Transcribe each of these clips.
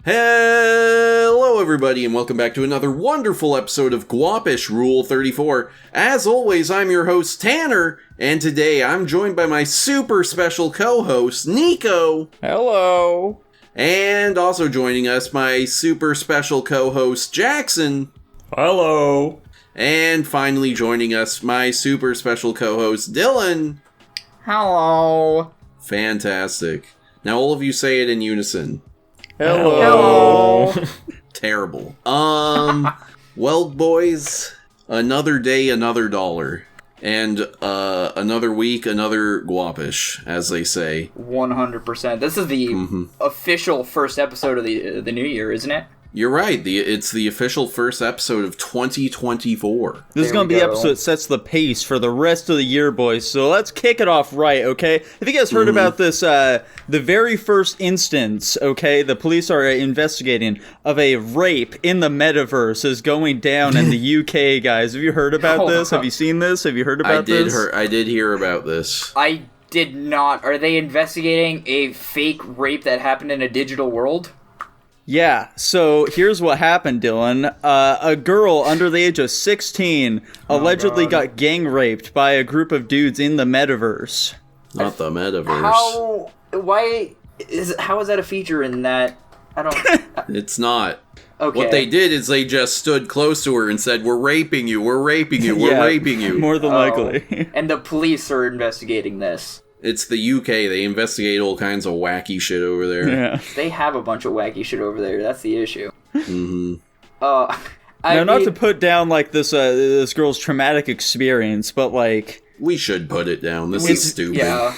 Hello everybody and welcome back to another wonderful episode of Guapish Rule 34. As always, I'm your host Tanner, and today I'm joined by my super special co-host Nico. Hello. And also joining us, my super special co-host Jackson. Hello. And finally joining us, my super special co-host Dylan. Hello. Fantastic. Now all of you say it in unison. Hello. Terrible. Well, boys, another day, another dollar. And, another week, another Guapish, as they say. 100%. This is the official first episode of the new year, isn't it? You're right. It's the official first episode of 2024. This is going to be the episode that sets the pace for the rest of the year, boys. So let's kick it off right, okay? Have you guys heard about this, the very first instance, okay, the police are investigating of a rape in the metaverse is going down in the UK, guys. Have you heard about this? Have you seen this? Have you heard about this? I did hear about this. I did not. Are they investigating a fake rape that happened in a digital world? Yeah, so here's what happened, Dylan. A girl under the age of 16 allegedly got gang raped by a group of dudes in the metaverse. Not the metaverse. How is that a feature in that? I don't... It's not. Okay. What they did is they just stood close to her and said, "We're raping you, we're raping you, we're raping you." More than likely. And the police are investigating this. It's the UK. They investigate all kinds of wacky shit over there. Yeah. They have a bunch of wacky shit over there. That's the issue. Mm-hmm. Not to put down, like, this girl's traumatic experience, but, like... We should put it down. This is stupid. Yeah.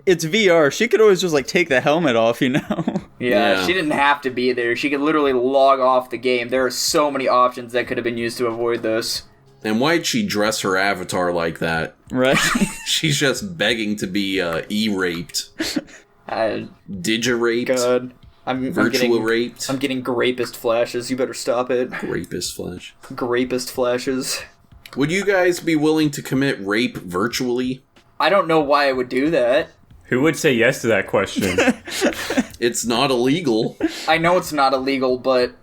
It's VR. She could always just, like, take the helmet off, you know? Yeah, she didn't have to be there. She could literally log off the game. There are so many options that could have been used to avoid this. And why'd she dress her avatar like that? Right? She's just begging to be E-raped. Digi-raped. God. Virtual raped. I'm getting grapist flashes. You better stop it. Rapist flash. Grapist flashes. Would you guys be willing to commit rape virtually? I don't know why I would do that. Who would say yes to that question? It's not illegal. I know it's not illegal, but...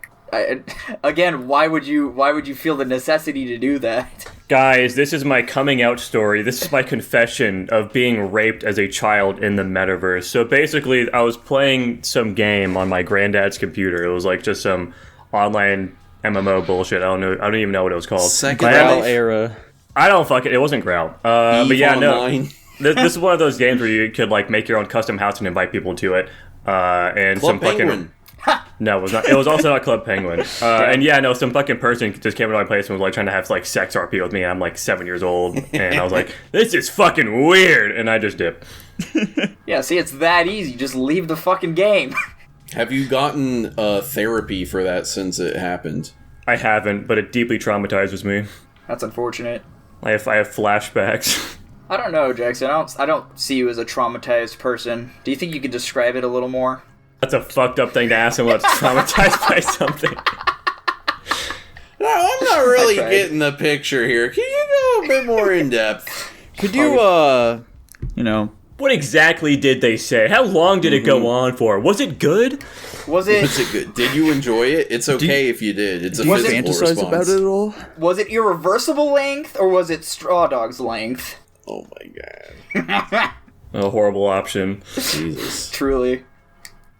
again, why would you feel the necessity to do that? Guys, this is my coming out story. This is my confession of being raped as a child in the metaverse. So basically, I was playing some game on my granddad's computer. It was like just some online MMO bullshit. I don't even know what it was called. Second Life era. I don't fuck it. It wasn't Growl. But yeah, Online. no. This is one of those games where you could like make your own custom house and invite people to it. And Club some Penguin. No, it was not. It was also not Club Penguin. And yeah, no, some fucking person just came to my place and was like trying to have like sex RP with me. And I'm like 7 years old, and I was like, "This is fucking weird," and I just dipped. Yeah, see, it's that easy. Just leave the fucking game. Have you gotten therapy for that since it happened? I haven't, but it deeply traumatizes me. That's unfortunate. I have flashbacks. I don't know, Jackson. I don't see you as a traumatized person. Do you think you could describe it a little more? That's a fucked up thing to ask someone that's traumatized by something. No, I'm not really getting the picture here. Can you go a bit more in depth? Could you, you know... What exactly did they say? How long did it go on for? Was it good? Was it good? Did you enjoy it? It's okay if you did. It's a do you physical fantasize response. about it at all? Was it irreversible length, or was it Straw Dog's length? Oh my god. A horrible option. Jesus. Truly.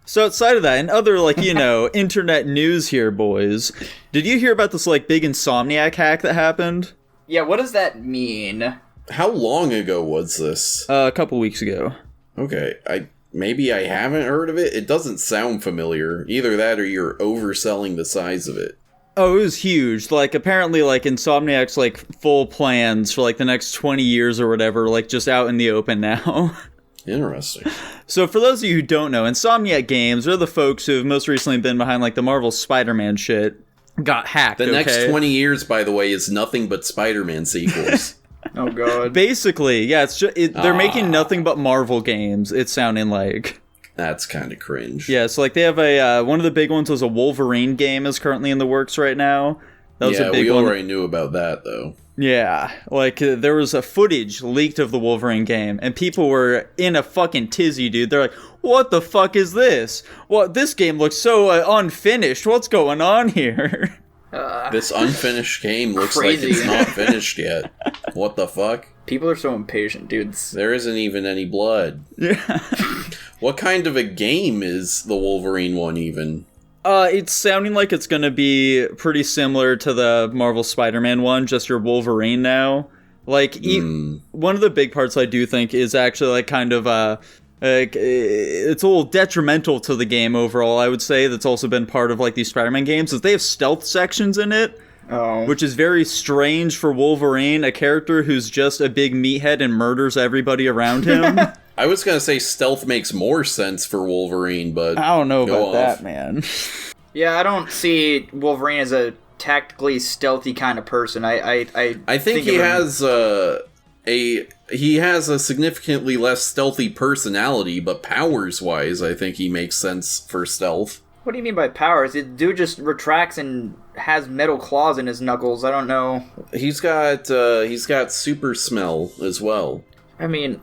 So outside of that, and other, like, you know, internet news here, boys, did you hear about this, like, big Insomniac hack that happened? Yeah, what does that mean? How long ago was this? A couple weeks ago. Okay, maybe I haven't heard of it. It doesn't sound familiar. Either that or you're overselling the size of it. Oh, it was huge. Like, apparently, like, Insomniac's, like, full plans for, like, the next 20 years or whatever, like, just out in the open now. Interesting. So for those of you who don't know, Insomniac Games are the folks who have most recently been behind, like, the Marvel Spider-Man shit. Got hacked, The next 20 years, by the way, is nothing but Spider-Man sequels. Oh, God. Basically, yeah, it's just, they're making nothing but Marvel games, it's sounding like. That's kind of cringe. Yeah, so, like, they have a, one of the big ones was a Wolverine game is currently in the works right now. That was a big we one. already knew about that, though. Yeah, like, there was a footage leaked of the Wolverine game, and people were in a fucking tizzy, dude. They're like, what the fuck is this? Well, this game looks so unfinished. What's going on here? This unfinished game looks Crazy. like it's not finished yet. What the fuck? People are so impatient, dudes. There isn't even any blood. Yeah. What kind of a game is the Wolverine one even? It's sounding like it's gonna be pretty similar to the Marvel Spider-Man one, just your Wolverine now. Like, one of the big parts I do think is actually, like, kind of, like, it's a little detrimental to the game overall, I would say, that's also been part of, like, these Spider-Man games, is they have stealth sections in it, which is very strange for Wolverine, a character who's just a big meathead and murders everybody around him. I was gonna say stealth makes more sense for Wolverine, but I don't know go about off. that, man. Yeah, I don't see Wolverine as a tactically stealthy kind of person. I think he has he has a significantly less stealthy personality, but powers-wise, I think he makes sense for stealth. What do you mean by powers? The dude just retracts and has metal claws in his knuckles. I don't know. He's got super smell as well. I mean,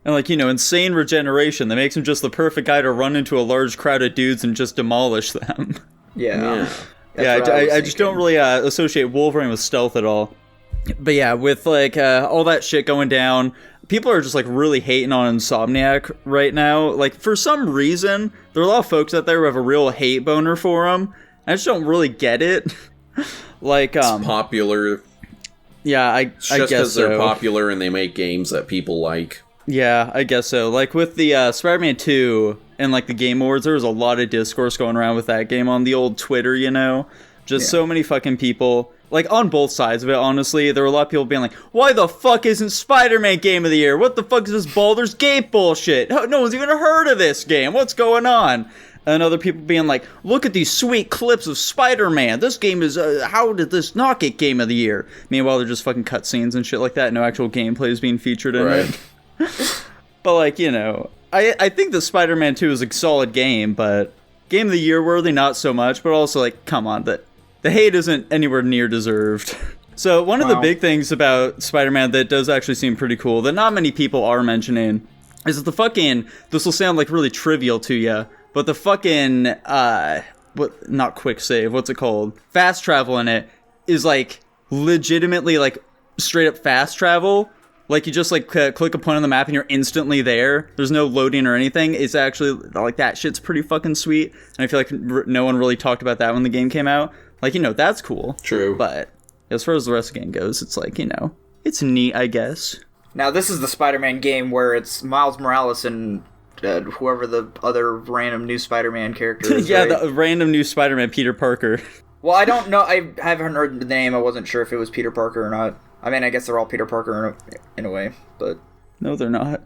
And, like, you know, insane regeneration that makes him just the perfect guy to run into a large crowd of dudes and just demolish them. yeah. Yeah, That's what I was just don't thinking. really associate Wolverine with stealth at all. But yeah, with, like, all that shit going down, people are just, like, really hating on Insomniac right now. Like, for some reason, there are a lot of folks out there who have a real hate boner for him. I just don't really get it. Like, Popular. yeah, I It's guess just because so. they're popular and they make games that people like. Yeah, I guess so. Like, with the Spider-Man 2 and, like, the Game Awards, there was a lot of discourse going around with that game on the old Twitter, you know? Just so many fucking people, like, on both sides of it, honestly. There were a lot of people being like, why the fuck isn't Spider-Man Game of the Year? What the fuck is this Baldur's Gate bullshit? No one's even heard of this game. What's going on? And other people being like, look at these sweet clips of Spider-Man. This game is, how did this not get Game of the Year? Meanwhile, they're just fucking cutscenes and shit like that. No actual gameplay is being featured in it. But, like, you know, I think the Spider-Man 2 is a solid game, but Game of the Year worthy, not so much. But also, like, come on, the hate isn't anywhere near deserved. So one of the big things about Spider-Man that does actually seem pretty cool, that not many people are mentioning, is that the fucking, this will sound like really trivial to you, but the fucking, not quick save, what's it called? Fast travel in it is, like, legitimately, like, straight up fast travel. Like, you just, like, click a point on the map and you're instantly there. There's no loading or anything. It's actually, like, that shit's pretty fucking sweet. And I feel like no one really talked about that when the game came out. Like, you know, that's cool. True. But as far as the rest of the game goes, it's like, you know, it's neat, I guess. Now, this is the Spider-Man game where it's Miles Morales and whoever the other random new Spider-Man character is, Yeah, right? the random new Spider-Man, Peter Parker. Well, I don't know. I haven't heard the name. I wasn't sure if it was Peter Parker or not. I mean, I guess they're all Peter Parker in a way, but... No, they're not.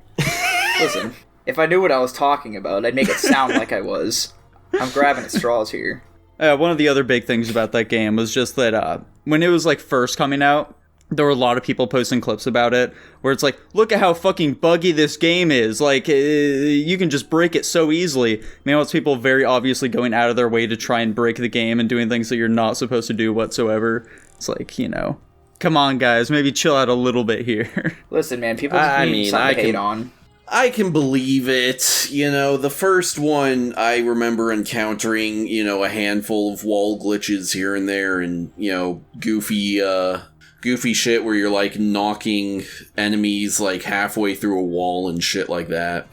Listen, if I knew what I was talking about, I'd make it sound like I was. I'm grabbing at straws here. One of the other big things about that game was just that when it was, like, first coming out, there were a lot of people posting clips about it, where it's like, look at how fucking buggy this game is. Like, you can just break it so easily. Meanwhile, it's people very obviously going out of their way to try and break the game and doing things that you're not supposed to do whatsoever. It's like, you know, come on, guys, maybe chill out a little bit here. Listen, man, people just need something to hate on. I can believe it. You know, the first one, I remember encountering, you know, a handful of wall glitches here and there and, you know, goofy shit where you're, like, knocking enemies, like, halfway through a wall and shit like that.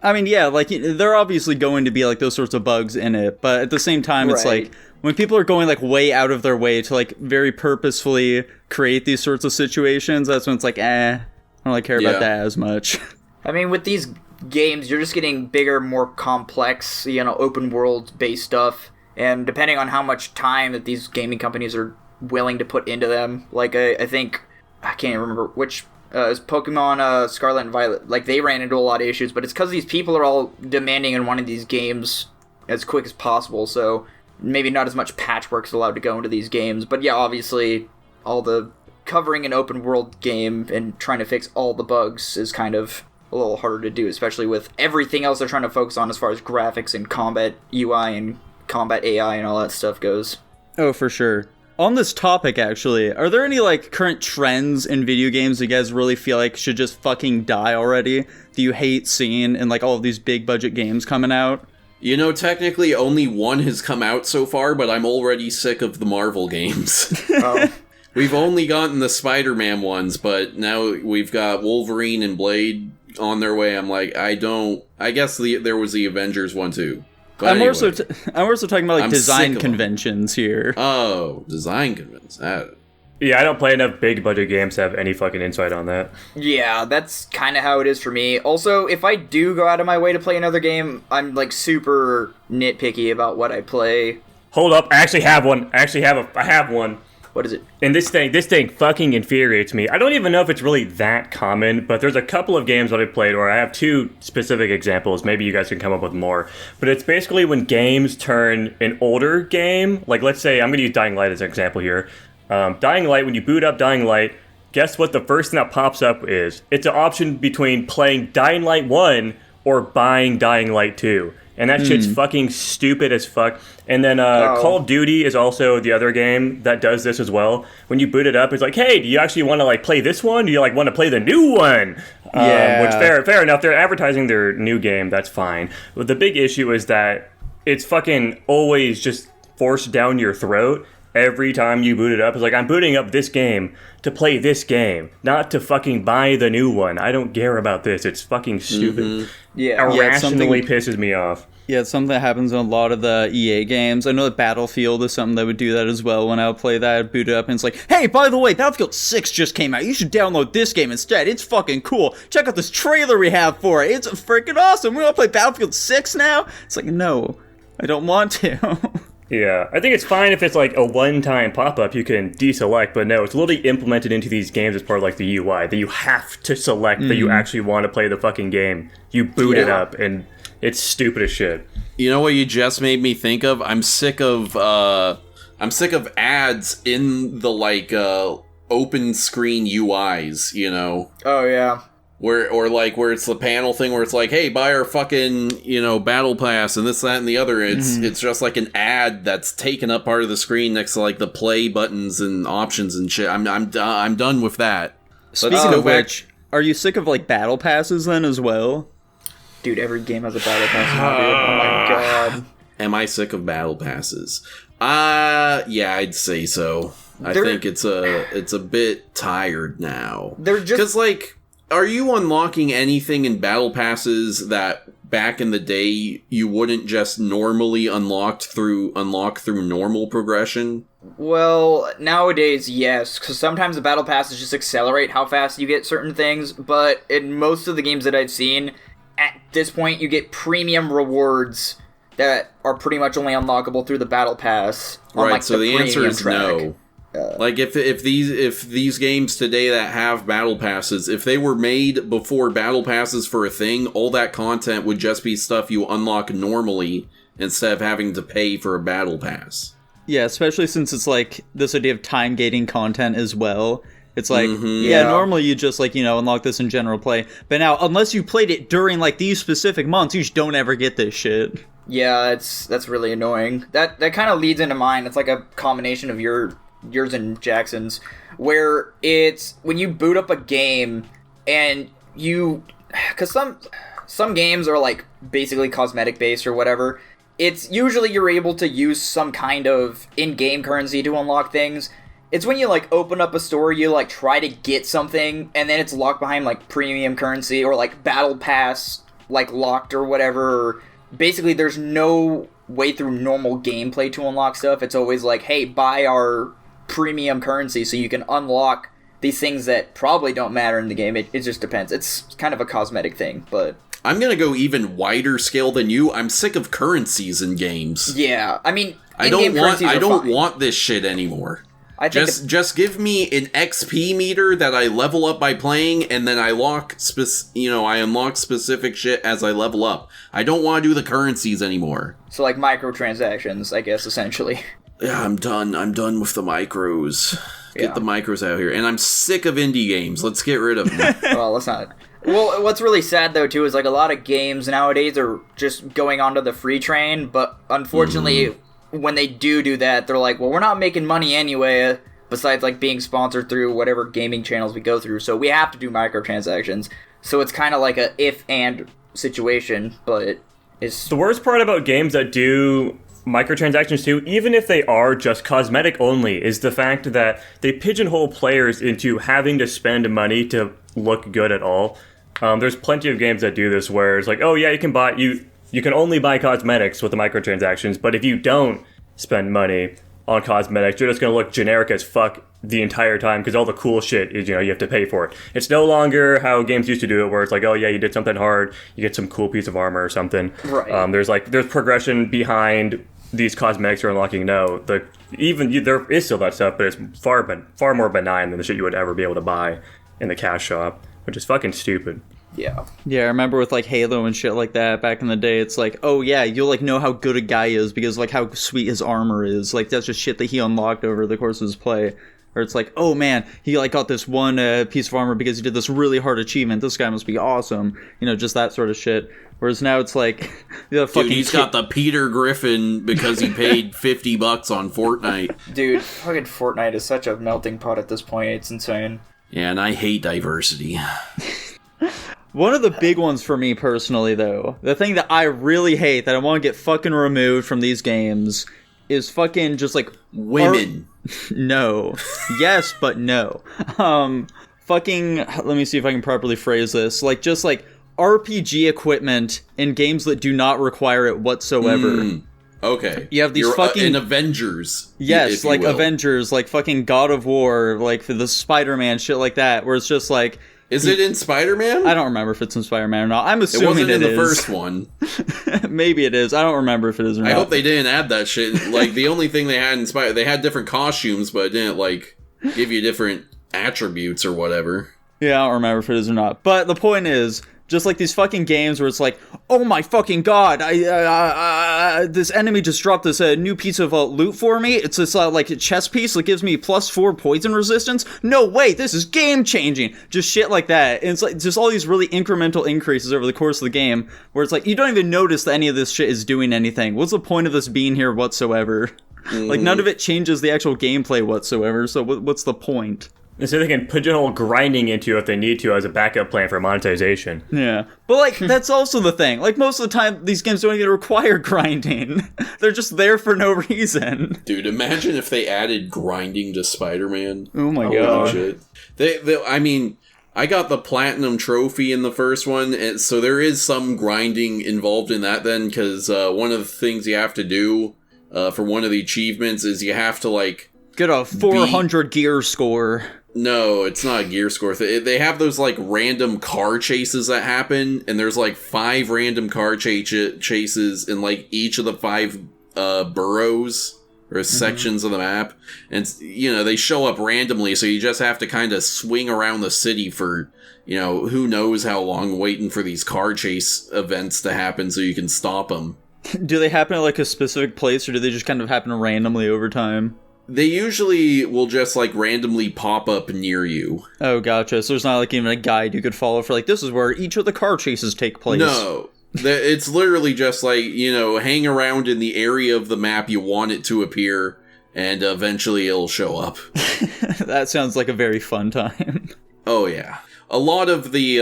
I mean, yeah, like, there are obviously going to be, like, those sorts of bugs in it, but at the same time, it's Right. like, when people are going, like, way out of their way to, like, very purposefully create these sorts of situations, that's when it's like, I don't really care about that as much. I mean, with these games, you're just getting bigger, more complex, you know, open world based stuff. And depending on how much time that these gaming companies are willing to put into them, like, I think, I can't even remember which, is Pokemon Scarlet and Violet. Like, they ran into a lot of issues, but it's because these people are all demanding and wanting these games as quick as possible, so maybe not as much patchwork's allowed to go into these games. But yeah, obviously, all the covering an open world game and trying to fix all the bugs is kind of a little harder to do, especially with everything else they're trying to focus on as far as graphics and combat UI and combat AI and all that stuff goes. Oh, for sure. On this topic, actually, are there any, like, current trends in video games that you guys really feel like should just fucking die already? That you hate seeing in, like, all of these big budget games coming out? You know, technically only one has come out so far, but I'm already sick of the Marvel games. Oh. We've only gotten the Spider-Man ones, but now we've got Wolverine and Blade on their way. I'm like, I guess there was the Avengers one too. But I'm anyway. also talking about, like, I'm design sick of 'em. conventions here. Oh, design conventions. Yeah, I don't play enough big budget games to have any fucking insight on that. Yeah, that's kind of how it is for me. Also, if I do go out of my way to play another game, I'm like super nitpicky about what I play. Hold up, I actually have one. I have one. What is it? And this thing fucking infuriates me. I don't even know if it's really that common, but there's a couple of games that I've played where I have two specific examples. Maybe you guys can come up with more. But it's basically when games turn an older game, like let's say, I'm going to use Dying Light as an example here. Dying Light, when you boot up Dying Light, guess what the first thing that pops up is? It's an option between playing Dying Light 1 or buying Dying Light 2. And that shit's fucking stupid as fuck. And then Call of Duty is also the other game that does this as well. When you boot it up, it's like, hey, do you actually want to like play this one? Do you like want to play the new one? Yeah. Which fair enough. They're advertising their new game. That's fine. But the big issue is that it's fucking always just forced down your throat. Every time you boot it up, it's like, I'm booting up this game to play this game, not to fucking buy the new one. I don't care about this. It's fucking stupid. Yeah. Irrationally pisses me off. Yeah, it's something that happens in a lot of the EA games. I know that Battlefield is something that would do that as well. When I would play that, I'd boot it up and it's like, hey, by the way, Battlefield 6 just came out. You should download this game instead. It's fucking cool. Check out this trailer we have for it. It's freaking awesome. We want to play Battlefield 6 now? It's like, no, I don't want to. Yeah, I think it's fine if it's like a one-time pop-up you can deselect, but no, it's literally implemented into these games as part of like the UI, that you have to select that you actually want to play the fucking game. You boot it up, and it's stupid as shit. You know what you just made me think of? I'm sick of ads in the like open screen UIs, you know. Oh yeah. Where it's the panel thing where it's like, hey, buy our fucking, you know, battle pass and this, that, and the other. It's just like an ad that's taken up part of the screen next to like the play buttons and options and shit. I'm done with that. Speaking of which, are you sick of like battle passes then as well? Dude, every game has a battle pass now, dude. Oh my god. Am I sick of battle passes? Yeah, I'd say so. I think it's a bit tired now. They're just... Because, like, are you unlocking anything in battle passes that back in the day you wouldn't just normally unlock through normal progression? Well, nowadays, yes, because sometimes the battle passes just accelerate how fast you get certain things, but in most of the games that I've seen, at this point, you get premium rewards that are pretty much only unlockable through the battle pass. Right, so the answer is no. Like, if these games today that have battle passes, if they were made before battle passes for a thing, all that content would just be stuff you unlock normally instead of having to pay for a battle pass. Yeah, especially since it's like this idea of time gating content as well. It's like, normally you just like, you know, unlock this in general play. But now, unless you played it during like these specific months, you just don't ever get this shit. Yeah, that's really annoying. That kind of leads into mine. It's like a combination of yours and Jackson's, where it's when you boot up a game and because some games are like basically cosmetic based or whatever. It's usually you're able to use some kind of in-game currency to unlock things. It's when you like open up a store, you like try to get something, and then it's locked behind like premium currency or like battle pass, like locked or whatever. Or basically, there's no way through normal gameplay to unlock stuff. It's always like, hey, buy our premium currency so you can unlock these things that probably don't matter in the game. It just depends. It's kind of a cosmetic thing, but... I'm gonna go even wider scale than you. I'm sick of currencies in games. Yeah, I mean, I don't want this shit anymore. Just give me an XP meter that I level up by playing, and then I unlock specific shit as I level up. I don't want to do the currencies anymore. So like microtransactions, I guess, essentially. Yeah, I'm done with the micros. Get the micros out here. And I'm sick of indie games. Let's get rid of them. Well, let's not. Well, what's really sad, though, too, is, like, a lot of games nowadays are just going onto the free train, but unfortunately, when they do that, they're like, well, we're not making money anyway, besides like being sponsored through whatever gaming channels we go through, so we have to do microtransactions. So it's kind of like a if-and situation, but it's... The worst part about games that do microtransactions too, even if they are just cosmetic only, is the fact that they pigeonhole players into having to spend money to look good at all. There's plenty of games that do this where it's like, oh yeah, you can only buy cosmetics with the microtransactions, but if you don't spend money on cosmetics, you're just going to look generic as fuck the entire time because all the cool shit is, you have to pay for it. It's no longer how games used to do it where it's like, oh yeah, you did something hard, you get some cool piece of armor or something. Right. There's progression behind these cosmetics you're unlocking. No, there is still that stuff, but it's far more benign than the shit you would ever be able to buy in the cash shop, which is fucking stupid. Yeah. Yeah, I remember with like Halo and shit like that back in the day, it's like, oh yeah, you'll like know how good a guy is because like how sweet his armor is. Like that's just shit that he unlocked over the course of his play. Or it's like, oh man, he like got this one piece of armor because he did this really hard achievement. This guy must be awesome. Just that sort of shit. Whereas now it's like, the fucking dude, he's got the Peter Griffin because he paid $50 on Fortnite. Dude, fucking Fortnite is such a melting pot at this point. It's insane. Yeah, and I hate diversity. One of the big ones for me personally, though, the thing that I really hate, that I want to get fucking removed from these games, is fucking just like... Women. No. Yes, but no. Fucking... Let me see if I can properly phrase this. Like, just like RPG equipment in games that do not require it whatsoever. Okay. You have these fucking... in Avengers. Yes, like Avengers, like fucking God of War, like for the Spider-Man, shit like that, where it's just like... Is it in Spider-Man? I don't remember if it's in Spider-Man or not. I'm assuming it wasn't in the is. first one. Maybe it is. I don't remember if it is or not. I hope they didn't add that shit. Like, the only thing they had in Spider... They had different costumes, but it didn't, like, give you different attributes or whatever. Yeah, I don't remember if it is or not. But the point is... Just like these fucking games where it's like, oh my fucking god, this enemy just dropped this new piece of loot for me. It's this like a chest piece that gives me +4 poison resistance. No way, this is game changing. Just shit like that. And it's like just all these really incremental increases over the course of the game where it's like you don't even notice that any of this shit is doing anything. What's the point of this being here whatsoever? Like none of it changes the actual gameplay whatsoever. So what's the point? And so they can pigeonhole grinding into if they need to as a backup plan for monetization. Yeah. But, like, that's also the thing. Like, most of the time, these games don't even require grinding. They're just there for no reason. Dude, imagine if they added grinding to Spider-Man. Oh my god. Shit. I mean, I got the Platinum Trophy in the first one, and so there is some grinding involved in that then, because one of the things you have to do for one of the achievements is you have to, like... Get a 400 gear score. No, it's not a gear score. They have those, like, random car chases that happen, and there's, like, 5 random car chases in, like, each of the 5 boroughs, or sections of the map. And, they show up randomly, so you just have to kind of swing around the city for, who knows how long, waiting for these car chase events to happen so you can stop them. Do they happen at, like, a specific place, or do they just kind of happen randomly over time? They usually will just, like, randomly pop up near you. Oh, gotcha. So there's not, like, even a guide you could follow for, like, this is where each of the car chases take place. No. It's literally just, like, hang around in the area of the map you want it to appear, and eventually it'll show up. That sounds like a very fun time. Oh, yeah. A lot of the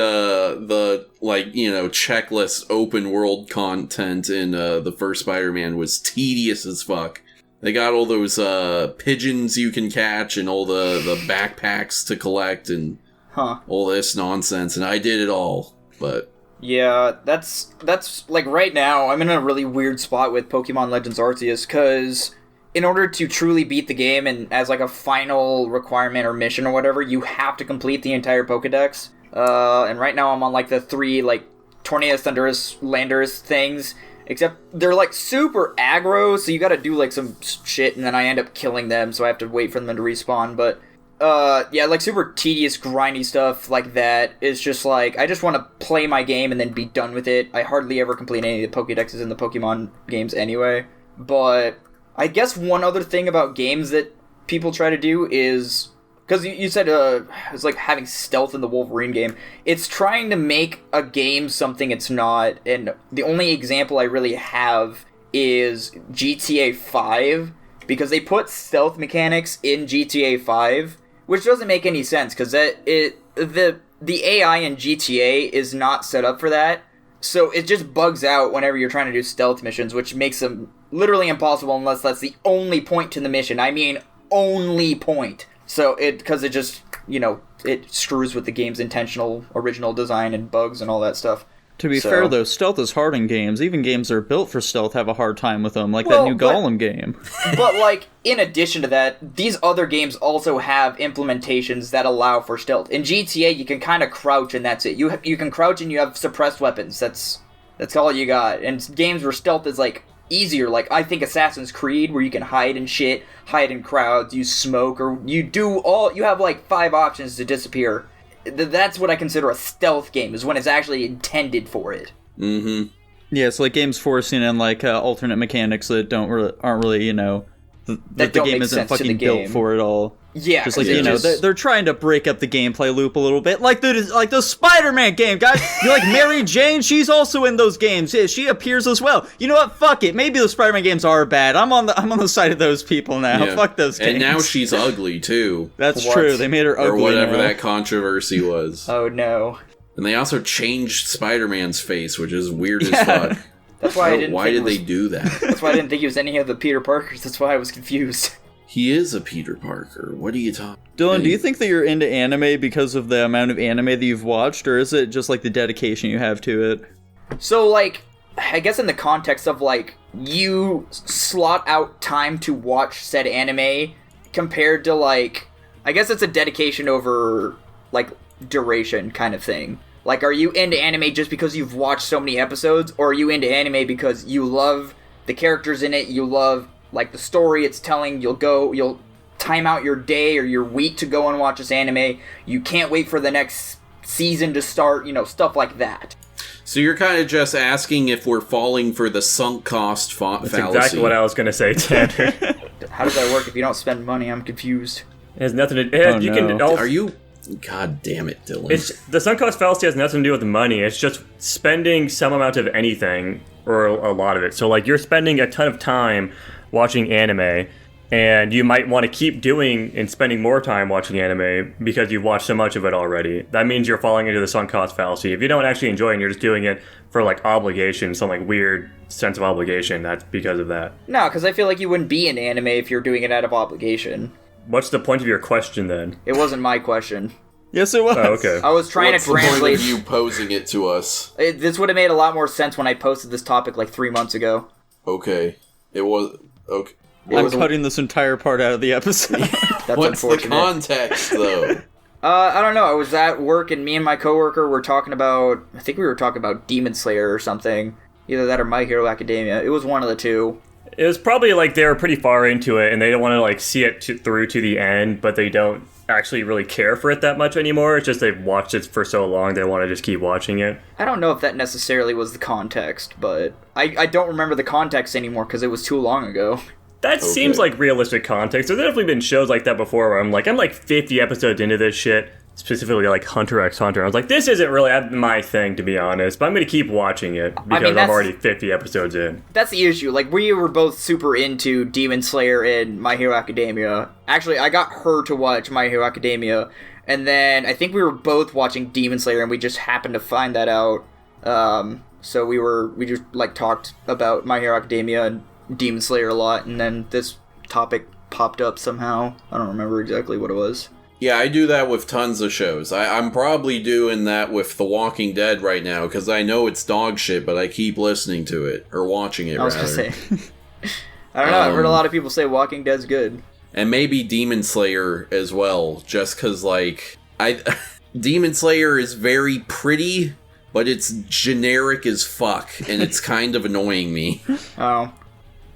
checklist open world content in the first Spider-Man was tedious as fuck. They got all those pigeons you can catch and all the backpacks to collect and all this nonsense, and I did it all, but... Yeah, that's like, right now, I'm in a really weird spot with Pokemon Legends Arceus, because in order to truly beat the game, and as, like, a final requirement or mission or whatever, you have to complete the entire Pokedex, and right now I'm on, like, the 3, like, Tornadus, Thundurus, Landorus things... Except they're, like, super aggro, so you gotta do, like, some shit, and then I end up killing them, so I have to wait for them to respawn, but, yeah, like, super tedious, grindy stuff like that is just, like, I just want to play my game and then be done with it. I hardly ever complete any of the Pokédexes in the Pokemon games anyway, but I guess one other thing about games that people try to do is... Because you said it's like having stealth in the Wolverine game. It's trying to make a game something it's not, and the only example I really have is GTA 5, because they put stealth mechanics in GTA 5, which doesn't make any sense, because the AI in GTA is not set up for that, so it just bugs out whenever you're trying to do stealth missions, which makes them literally impossible unless that's the only point to the mission. I mean, only point. So because it just, it screws with the game's intentional original design and bugs and all that stuff. To be fair, though, stealth is hard in games. Even games that are built for stealth have a hard time with them, like that new Gollum game. But, in addition to that, these other games also have implementations that allow for stealth. In GTA, you can kind of crouch and that's it. You can crouch and you have suppressed weapons. That's all you got. And games where stealth is, easier, I think Assassin's Creed, where you can hide in shit, hide in crowds, use smoke, or you have, 5 options to disappear. That's what I consider a stealth game, is when it's actually intended for it. Mm-hmm. Yeah, it's games forcing in alternate mechanics that aren't really the game isn't fucking built for it all. Yeah, just they're trying to break up the gameplay loop a little bit, like the Spider-Man game, guys. Mary Jane, she's also in those games. Yeah, she appears as well. You know what? Fuck it. Maybe the Spider-Man games are bad. I'm on the side of those people now. Yeah. Fuck those games. And now she's ugly too. That's true. They made her ugly, or whatever that controversy was. Oh no. And they also changed Spider-Man's face, which is weird as fuck. That's why Why did they do that? That's why I didn't think he was any of the Peter Parkers. That's why I was confused. He is a Peter Parker. What are you talking about? Dylan, do you think that you're into anime because of the amount of anime that you've watched, or is it just the dedication you have to it? So I guess in the context of you slot out time to watch said anime compared to I guess it's a dedication over duration kind of thing. Are you into anime just because you've watched so many episodes, or are you into anime because you love the characters in it, you love the story it's telling, you'll time out your day or your week to go and watch this anime, you can't wait for the next season to start, stuff like that. So you're kind of just asking if we're falling for the sunk cost fallacy. That's exactly what I was going to say, Tanner. How does that work if you don't spend money? I'm confused. It has nothing to... Are you... God damn it, Dylan. The sunk cost fallacy has nothing to do with money. It's just spending some amount of anything, or a lot of it. So, you're spending a ton of time watching anime, and you might want to keep doing and spending more time watching anime because you've watched so much of it already. That means you're falling into the sunk cost fallacy. If you don't actually enjoy it and you're just doing it for obligation, some weird sense of obligation, that's because of that. No, because I feel like you wouldn't be in anime if you're doing it out of obligation. What's the point of your question then? It wasn't my question. Yes, it was. Oh, okay. I was trying to translate. What's the point of you posing it to us? This would have made a lot more sense when I posted this topic 3 months ago. Okay. It was... Okay. I'm cutting this entire part out of the episode. That's What's the context, though? I don't know. I was at work and me and my coworker were talking about... I think we were talking about Demon Slayer or something. Either that or My Hero Academia. It was one of the two. It was probably they were pretty far into it and they don't want to see it through to the end, but they don't actually really care for it that much anymore. It's just they've watched it for so long they want to just keep watching it. I don't know if that necessarily was the context, but I don't remember the context anymore because it was too long ago. That seems like realistic context. There's definitely been shows like that before where I'm 50 episodes into this shit, specifically Hunter x Hunter. I was this isn't really my thing, to be honest, but I'm going to keep watching it because I'm already 50 episodes in. That's the issue. We were both super into Demon Slayer and My Hero Academia. Actually, I got her to watch My Hero Academia, and then I think we were both watching Demon Slayer, and we just happened to find that out. So we just talked about My Hero Academia and Demon Slayer a lot, and then this topic popped up somehow. I don't remember exactly what it was. Yeah, I do that with tons of shows. I'm probably doing that with The Walking Dead right now, because I know it's dog shit, but I keep listening to it, or watching it, I was rather. gonna say. I don't know, I've heard a lot of people say Walking Dead's good. And maybe Demon Slayer as well, just because, Demon Slayer is very pretty, but it's generic as fuck, and it's kind of annoying me. Oh.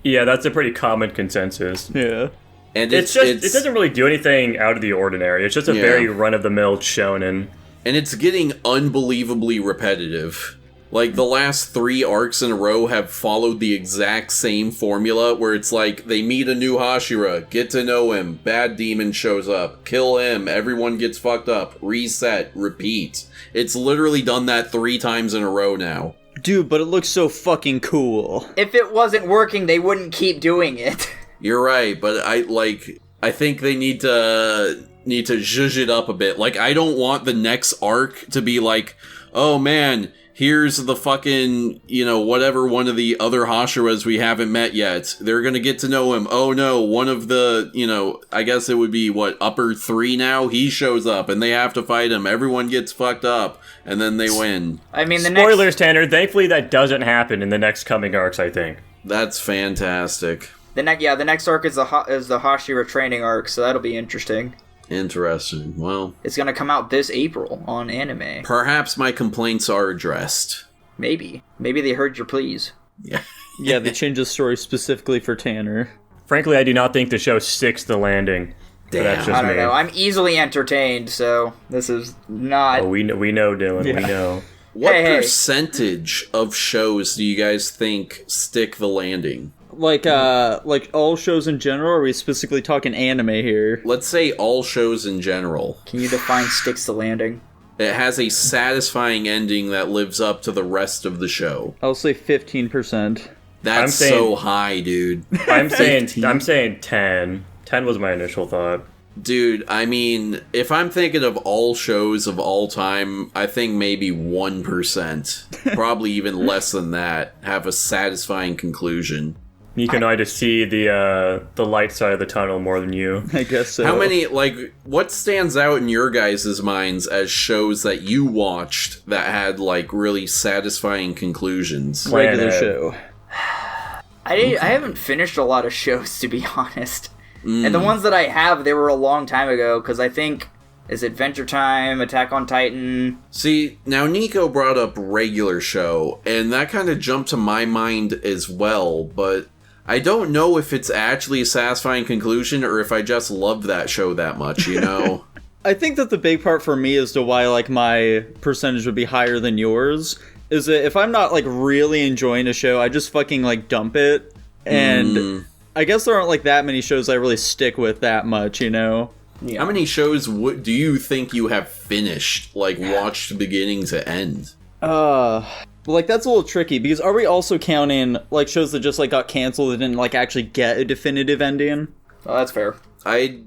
Yeah, that's a pretty common consensus. Yeah. And it doesn't really do anything out of the ordinary. It's just a very run-of-the-mill shonen. And it's getting unbelievably repetitive. The last 3 arcs in a row have followed the exact same formula, where it's they meet a new Hashira, get to know him, bad demon shows up, kill him, everyone gets fucked up, reset, repeat. It's literally done that 3 times in a row now. Dude, but it looks so fucking cool. If it wasn't working, they wouldn't keep doing it. You're right, but I think they need to zhuzh it up a bit. Like, I don't want the next arc to be like, oh man, here's the fucking, whatever one of the other Hashiras we haven't met yet. They're gonna get to know him. Oh no, one of the, I guess it would be, upper 3 now? He shows up, and they have to fight him. Everyone gets fucked up, and then they win. I mean, Spoilers, Tanner. Thankfully, that doesn't happen in the next coming arcs, I think. That's fantastic. The next arc is the Hashira training arc, so that'll be interesting. Interesting. Well, it's gonna come out this April on anime. Perhaps my complaints are addressed. Maybe they heard your pleas. Yeah. Yeah, they changed the story specifically for Tanner. Frankly, I do not think the show sticks the landing. Damn. That's just I don't know. I'm easily entertained, so this is not. Oh, we know, Dylan. Yeah. We know. What percentage of shows do you guys think stick the landing? Like all shows in general, or are we specifically talking anime here? Let's say all shows in general. Can you define sticks the landing? It has a satisfying ending that lives up to the rest of the show. I'll say 15%. That's so high, dude. I'm saying 10. 10 was my initial thought. Dude, I mean, if I'm thinking of all shows of all time, I think maybe 1%, probably even less than that, have a satisfying conclusion. Nico and I just see the light side of the tunnel more than you. I guess so. How many, what stands out in your guys' minds as shows that you watched that had, really satisfying conclusions? Regular show. I haven't finished a lot of shows, to be honest. And the ones that I have, they were a long time ago, because I think, is Adventure Time, Attack on Titan? See, now Nico brought up regular show, and that kind of jumped to my mind as well, but I don't know if it's actually a satisfying conclusion or if I just loved that show that much, I think that the big part for me as to why, my percentage would be higher than yours is that if I'm not, really enjoying a show, I just fucking, dump it, and I guess there aren't, that many shows I really stick with that much, Yeah. How many shows do you think you have finished, watched beginning to end? That's a little tricky, because are we also counting, shows that just, got canceled and didn't, actually get a definitive ending? Oh, that's fair. I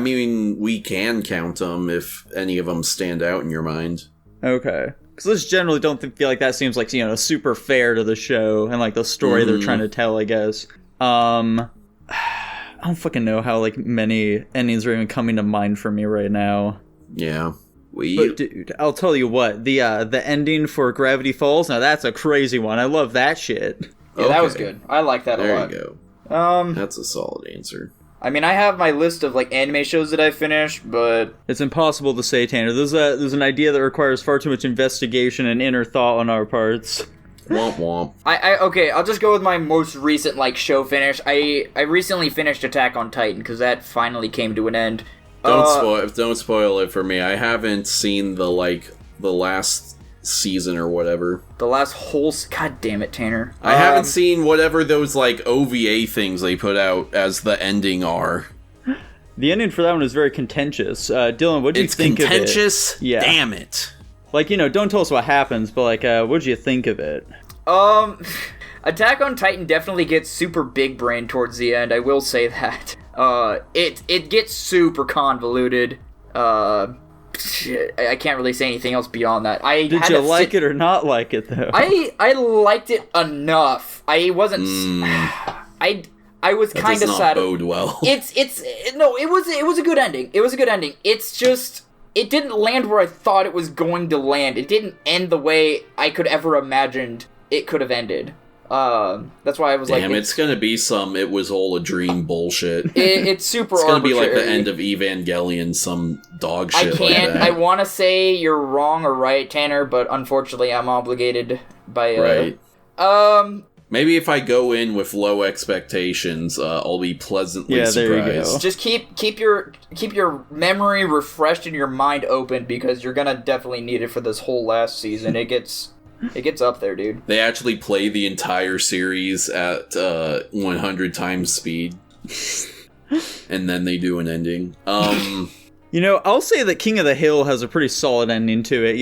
mean, we can count them if any of them stand out in your mind. Okay. Because I just generally don't feel like that seems super fair to the show and the story they're trying to tell, I guess. I don't fucking know how many endings are even coming to mind for me right now. Yeah. But dude, I'll tell you what, the ending for Gravity Falls, now that's a crazy one. I love that shit. Yeah, that was good. I like that a lot. There you go. That's a solid answer. I mean, I have my list of anime shows that I finished, but it's impossible to say, Tanner. There's an idea that requires far too much investigation and inner thought on our parts. Womp womp. Okay, I'll just go with my most recent show finish. I recently finished Attack on Titan because that finally came to an end. Don't spoil it for me. I haven't seen the last season or whatever. The last whole... God damn it, Tanner. I haven't seen whatever those OVA things they put out as the ending are. The ending for that one is very contentious. Dylan, what do you think of it? It's contentious? Yeah. Damn it. Don't tell us what happens, but what'd you think of it? Attack on Titan definitely gets super big brain towards the end, I will say that. It gets super convoluted. I can't really say anything else beyond that. Did you like it or not like it though? I liked it enough. I wasn't. I was kind of sad. That does not bode well. It was a good ending. It was a good ending. It's just it didn't land where I thought it was going to land. It didn't end the way I could ever imagined it could have ended. That's why I was Damn, it's gonna be some "it was all a dream" bullshit. It's super. It's gonna arbitrary. be like the end of Evangelion, some dog shit like that. I want to say you're wrong or right, Tanner, but unfortunately, I'm obligated by. Right. Maybe if I go in with low expectations, I'll be pleasantly surprised. There you go. Just keep your memory refreshed and your mind open because you're gonna definitely need it for this whole last season. It gets up there, dude. They actually play the entire series at 100 times speed. And then they do an ending. I'll say that King of the Hill has a pretty solid ending to it,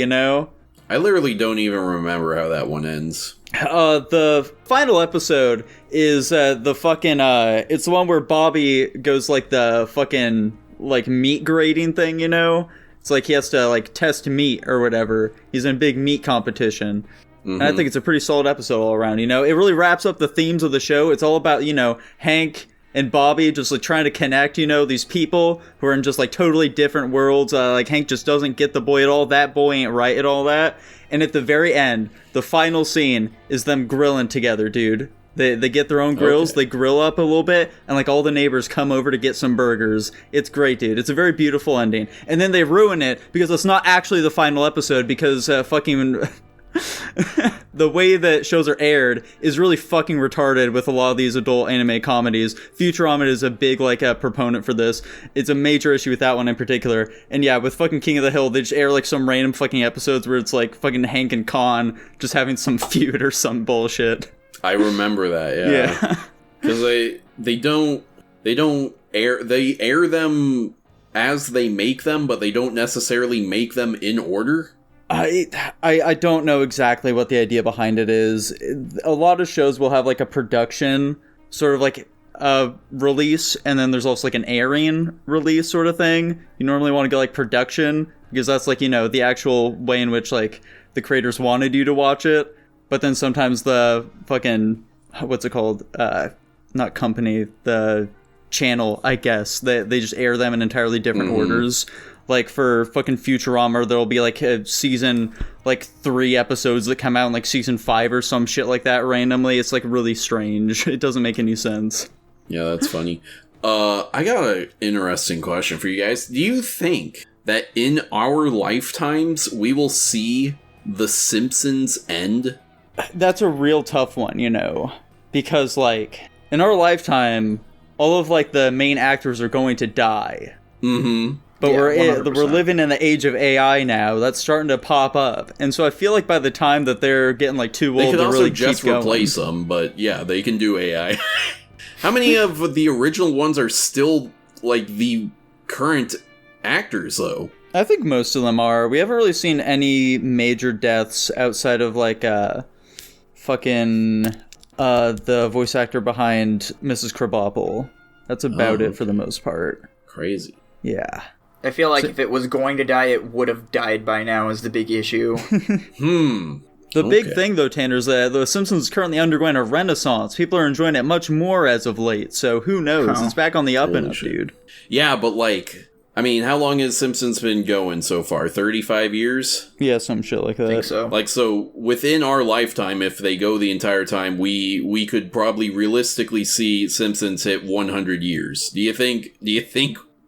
I literally don't even remember how that one ends. The final episode is the fucking it's the one where Bobby goes like the fucking like meat grading thing, you know? It's like he has to like test meat or whatever. He's in a big meat competition. And I think it's a pretty solid episode all around, you know? It really wraps up the themes of the show. It's all about, you know, Hank and Bobby just like trying to connect, you know, these people who are in just like totally different worlds. Like Hank just doesn't get the boy at all. That boy ain't right at all that. And at the very end, the final scene is them grilling together, dude. They get their own grills, they grill up a little bit, and like all the neighbors come over to get some burgers. It's great, dude. It's a very beautiful ending. And then they ruin it because it's not actually the final episode because fucking... the way that shows are aired is really fucking retarded with a lot of these adult anime comedies. Futurama is a big like proponent for this. It's a major issue with that one in particular. And yeah, with fucking King of the Hill, they just air like some random fucking episodes where it's like fucking Hank and Con just having some feud or some bullshit. I remember that, yeah. Because they air them as they make them, but they don't necessarily make them in order. I don't know exactly what the idea behind it is. A lot of shows will have like a production sort of like a release, and then there's also like an airing release sort of thing. You normally want to go like production because that's like, you know, the actual way in which like the creators wanted you to watch it. But then sometimes the fucking, what's it called? Not company, the channel, I guess. They just air them in entirely different orders. Like for fucking Futurama, there'll be like a season, like 3 episodes that come out in like season 5 or some shit like that randomly. It's like really strange. It doesn't make any sense. Yeah, that's funny. I got an interesting question for you guys. Do you think that in our lifetimes we will see The Simpsons end? That's a real tough one, you know, because like in our lifetime, all of like the main actors are going to die. But Yeah, we're 100%. living in the age of AI now. That's starting to pop up, and so I feel like by the time that they're getting like too They old could to also really just keep going, replace them, but yeah, they can do AI. How many of the original ones are still like the current actors though? I think most of them are. We haven't really seen any major deaths outside of like fucking the voice actor behind Mrs. Krabappel. That's about it for the most part. Crazy. Yeah. I feel like if it was going to die, it would have died by now is the big issue. The big thing, though, Tanner, is that The Simpsons is currently undergoing a renaissance. People are enjoying it much more as of late, so who knows? It's back on the up and up, dude. Yeah, but like, I mean, how long has Simpsons been going so far? 35 years? Yeah, some shit like that. I think so. Like, so within our lifetime, if they go the entire time, we could probably realistically see Simpsons hit 100 years. Do you think,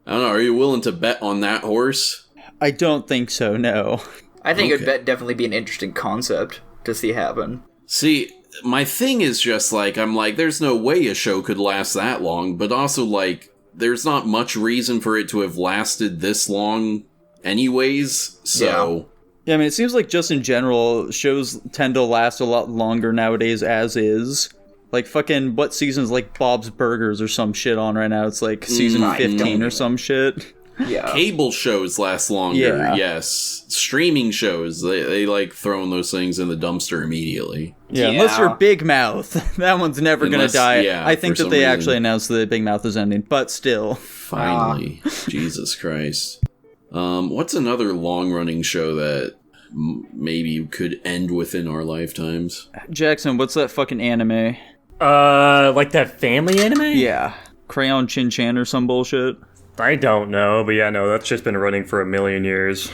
I don't know, are you willing to bet on that horse? I don't think so, no. I think it would definitely be an interesting concept to see happen. See, my thing is just like, I'm like, there's no way a show could last that long, but also like, there's not much reason for it to have lasted this long anyways, so... Yeah, I mean, it seems like just in general, shows tend to last a lot longer nowadays as is. Like, fucking, what season's like Bob's Burgers or some shit on right now? It's like season 15 or some shit. Yeah. Cable shows last longer, yes. Streaming shows, they like throwing those things in the dumpster immediately. Yeah, unless you're Big Mouth. That one's never gonna die. yeah, I think for that they some actually reason. announced that Big Mouth is ending, but still. Finally. Jesus Christ. What's another long-running show that maybe could end within our lifetimes? Jackson, what's that fucking anime? Like that family anime? Yeah. Crayon Shin-chan or some bullshit? I don't know, but yeah, no, that's just been running for 1,000,000 years.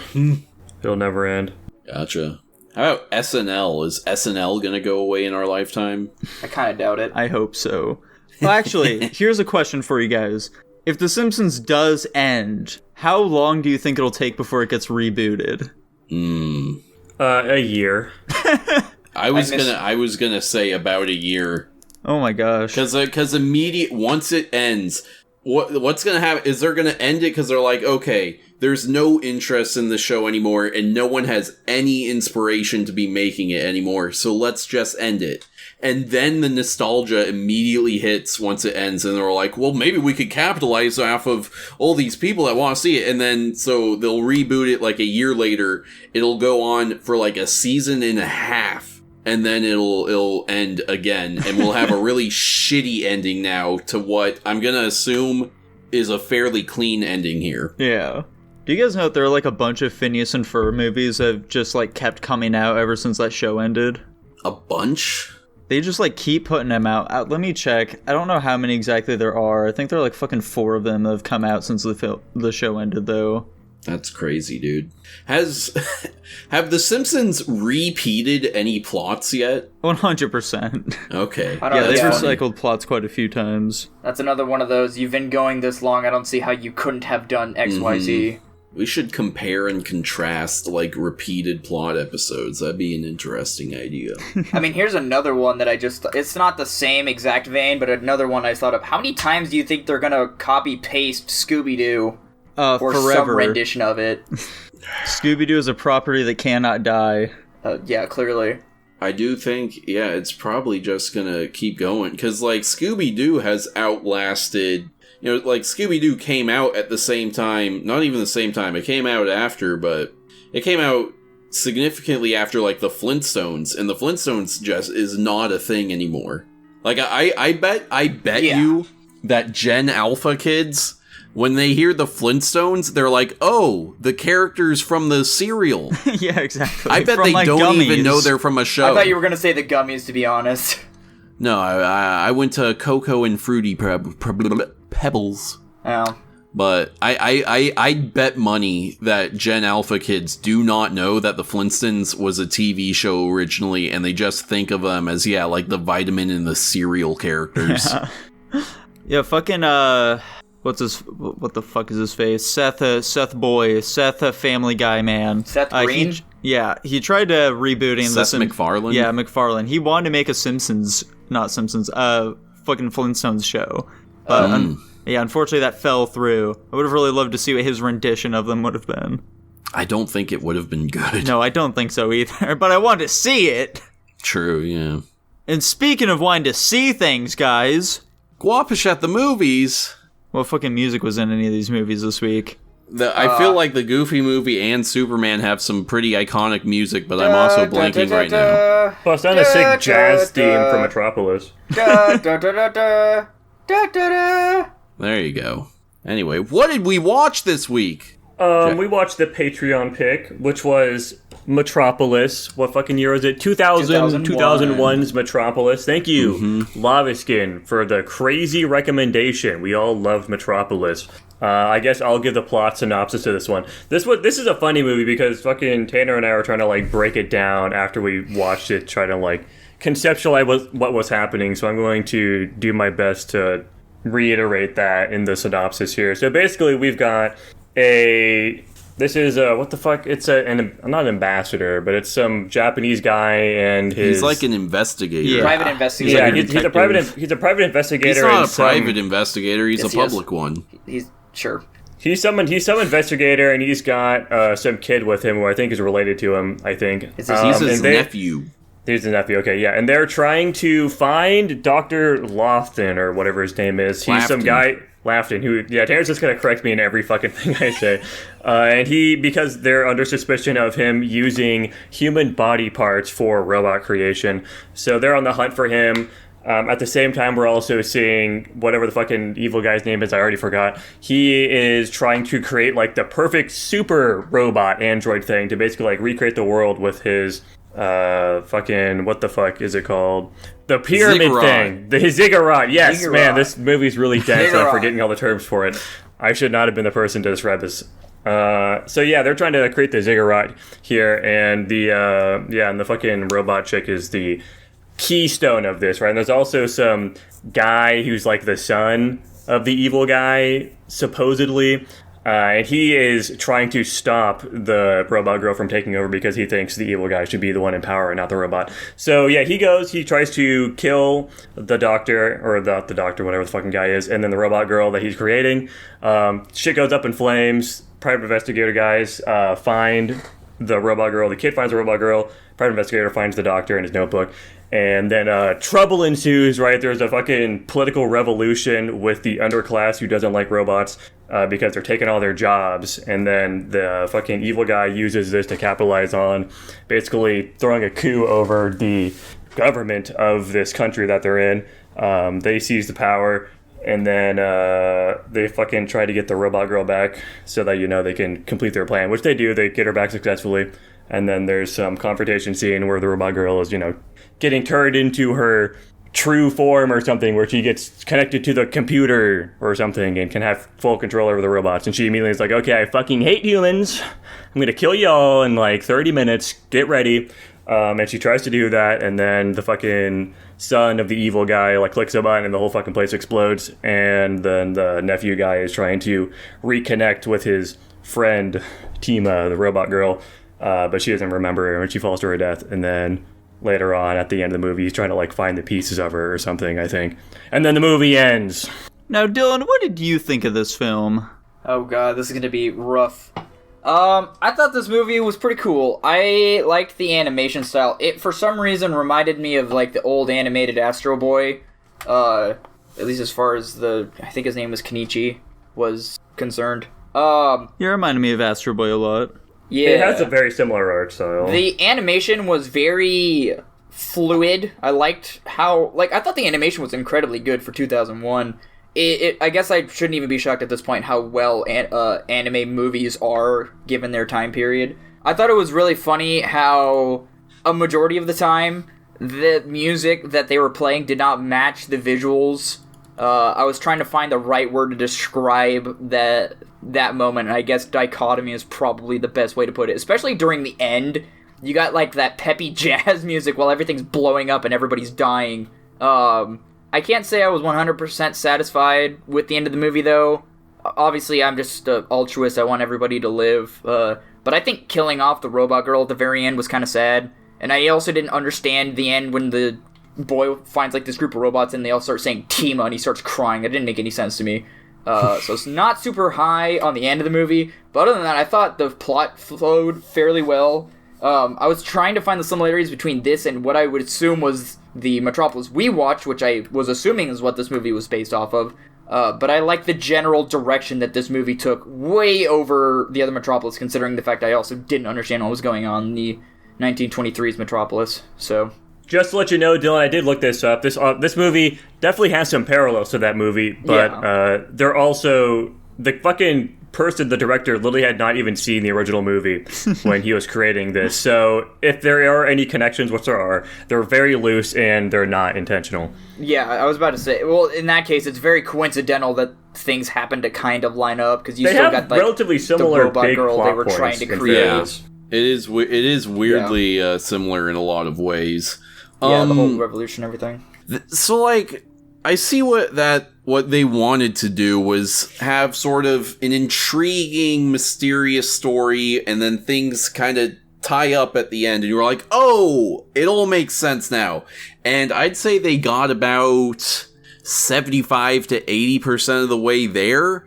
It'll never end. Gotcha. How about SNL? Is SNL gonna go away in our lifetime? I kind of doubt it. I hope so. Well, actually, here's a question for you guys. If The Simpsons does end, how long do you think it'll take before it gets rebooted? A year. I was gonna say about a year. Oh my gosh. Because once it ends, what's gonna happen is they're gonna end it because they're like, okay, there's no interest in the show anymore, and no one has any inspiration to be making it anymore, so let's just end it. and then the nostalgia immediately hits once it ends, and they're like, well, maybe we could capitalize off of all these people that want to see it, and then so they'll reboot it like a year later. It'll go on for like a season and a half, and then it'll end again, and we'll have a really shitty ending now to what I'm gonna assume is a fairly clean ending here. Yeah. Do you guys know that there are like a bunch of Phineas and Ferb movies that have just like kept coming out ever since that show ended? A bunch? They just like keep putting them out. Let me check. I don't know how many exactly there are. I think there are like fucking 4 of them that have come out since the show ended, though. That's crazy, dude. Have The Simpsons repeated any plots yet? 100%. Okay. I don't Yeah, know, they've yeah. recycled plots quite a few times. That's another one of those, you've been going this long, I don't see how you couldn't have done XYZ. We should compare and contrast, like, repeated plot episodes. That'd be an interesting idea. I mean, here's another one that it's not the same exact vein, but another one I thought of. How many times do you think they're gonna copy-paste Scooby-Doo? Or Forever. some rendition of it? Scooby-Doo is a property that cannot die. Yeah, clearly. I do think, yeah, it's probably just gonna keep going. Because, like, Scooby-Doo has outlasted... You know, like, Scooby-Doo came out at the same time, not even the same time, it came out after, but it came out significantly after, like, the Flintstones, and the Flintstones just is not a thing anymore. Like, I bet Yeah. you that Gen Alpha kids, when they hear the Flintstones, they're like, oh, the characters from the cereal. Yeah, exactly. I bet From, they like, don't even gummies. know they're from a show. I thought you were gonna say the gummies, to be honest. No, I went to Cocoa and Fruity Pebbles. Oh. But I bet money that Gen Alpha kids do not know that the Flintstones was a TV show originally, and they just think of them as, yeah, like the vitamin and the cereal characters. Yeah, fucking, what the fuck is his face? Seth Family Guy man. Seth Green? He tried to rebooting Seth MacFarlane? Yeah, MacFarlane. He wanted to make a fucking Flintstones show. But, unfortunately that fell through. I would have really loved to see what his rendition of them would have been. I don't think it would have been good. No, I don't think so either, but I wanted to see it. True, yeah. And speaking of wanting to see things, guys... Guapish at the movies. What fucking music was in any of these movies this week? I feel like the Goofy movie and Superman have some pretty iconic music, but I'm also blanking right now. Plus, on a sick jazz theme from Metropolis. There you go. Anyway, what did we watch this week? We watched the Patreon pick, which was Metropolis. What fucking year was it? 2001's Metropolis. Thank you, Lava Skin, for the crazy recommendation. We all loved Metropolis. I guess I'll give the plot synopsis to this one. This is a funny movie because fucking Tanner and I were trying to like break it down after we watched it, try to like conceptualize what was happening. So I'm going to do my best to reiterate that in the synopsis here. So basically, we've got this is what the fuck? It's not an ambassador, but it's some Japanese guy and his. He's like an investigator. Yeah. Private investigator. Yeah, like a he's a private investigator. He's not and a private investigator. He's Yes, a he is. public one. He's sure. He's some investigator, and he's got some kid with him who I think is related to him. I think He's He's his and they- nephew. He's his nephew. Okay, yeah, and they're trying to find Dr. Lofton or whatever his name is. He's some Lafton. guy. Lafton, who, yeah, Terrence's just gonna correct me in every fucking thing I say. And because they're under suspicion of him using human body parts for robot creation. So they're on the hunt for him. At the same time, we're also seeing whatever the fucking evil guy's name is, I already forgot. He is trying to create, like, the perfect super robot android thing to basically, like, recreate the world with his, fucking, what the fuck is it called? The pyramid Ziggurat. thing. The ziggurat. Yes, Ziggurat. man, this movie's really dense. I'm Ziggurat. forgetting all the terms for it. I should not have been the person to describe this. So yeah, they're trying to create the ziggurat here, and and the fucking robot chick is the keystone of this, right? And there's also some guy who's like the son of the evil guy, supposedly. And he is trying to stop the robot girl from taking over because he thinks the evil guy should be the one in power and not the robot. So yeah, he tries to kill the doctor, or the doctor, whatever the fucking guy is, and then the robot girl that he's creating. Shit goes up in flames. Private investigator guys find the robot girl. The kid finds the robot girl. Private investigator finds the doctor in his notebook. And then trouble ensues, right? There's a fucking political revolution with the underclass who doesn't like robots because they're taking all their jobs. And then the fucking evil guy uses this to capitalize on basically throwing a coup over the government of this country that they're in. They seize the power, and then they fucking try to get the robot girl back so that, they can complete their plan, which they do. They get her back successfully. And then there's some confrontation scene where the robot girl is, getting turned into her true form or something, where she gets connected to the computer or something and can have full control over the robots. And she immediately is like, okay, I fucking hate humans. I'm going to kill y'all in like 30 minutes. Get ready. And she tries to do that, and then the fucking son of the evil guy clicks a button and the whole fucking place explodes. And then the nephew guy is trying to reconnect with his friend Tima, the robot girl, but she doesn't remember her and she falls to her death. And then later on at the end of the movie, he's trying to find the pieces of her or something, I think. And then the movie ends. Now, Dylan, what did you think of this film? Oh god, this is gonna be rough. I thought this movie was pretty cool. I liked the animation style. It, for some reason, reminded me of, the old animated Astro Boy. At least as far as I think his name was Kenichi, was concerned. You reminded me of Astro Boy a lot. Yeah. It has a very similar art style. The animation was very fluid. I liked how, I thought the animation was incredibly good for 2001. I guess I shouldn't even be shocked at this point how well anime movies are given their time period. I thought it was really funny how a majority of the time the music that they were playing did not match the visuals. I was trying to find the right word to describe that moment, and I guess dichotomy is probably the best way to put it. Especially during the end, you got that peppy jazz music while everything's blowing up and everybody's dying. I can't say I was 100% satisfied with the end of the movie, though. Obviously, I'm just an altruist. I want everybody to live. But I think killing off the robot girl at the very end was kind of sad. And I also didn't understand the end when the boy finds, this group of robots and they all start saying Tima and he starts crying. It didn't make any sense to me. So it's not super high on the end of the movie. But other than that, I thought the plot flowed fairly well. I was trying to find the similarities between this and what I would assume was the Metropolis we watched, which I was assuming is what this movie was based off of. But I like the general direction that this movie took way over the other Metropolis, considering the fact I also didn't understand what was going on in the 1923's Metropolis. So, just to let you know, Dylan, I did look this up. This movie definitely has some parallels to that movie, but they're also the fucking person, the director, literally had not even seen the original movie when he was creating this. So if there are any connections, which there are, they're very loose and they're not intentional. Yeah, I was about to say, well, in that case, it's very coincidental that things happen to kind of line up, because you still got relatively similar the robot big girl plot they were points trying to in create. fairness. It is weirdly similar in a lot of ways. Yeah, the whole revolution and everything. So, I see what they wanted to do was have sort of an intriguing, mysterious story, and then things kind of tie up at the end, and you're like, oh, it all makes sense now. And I'd say they got about 75 to 80% of the way there.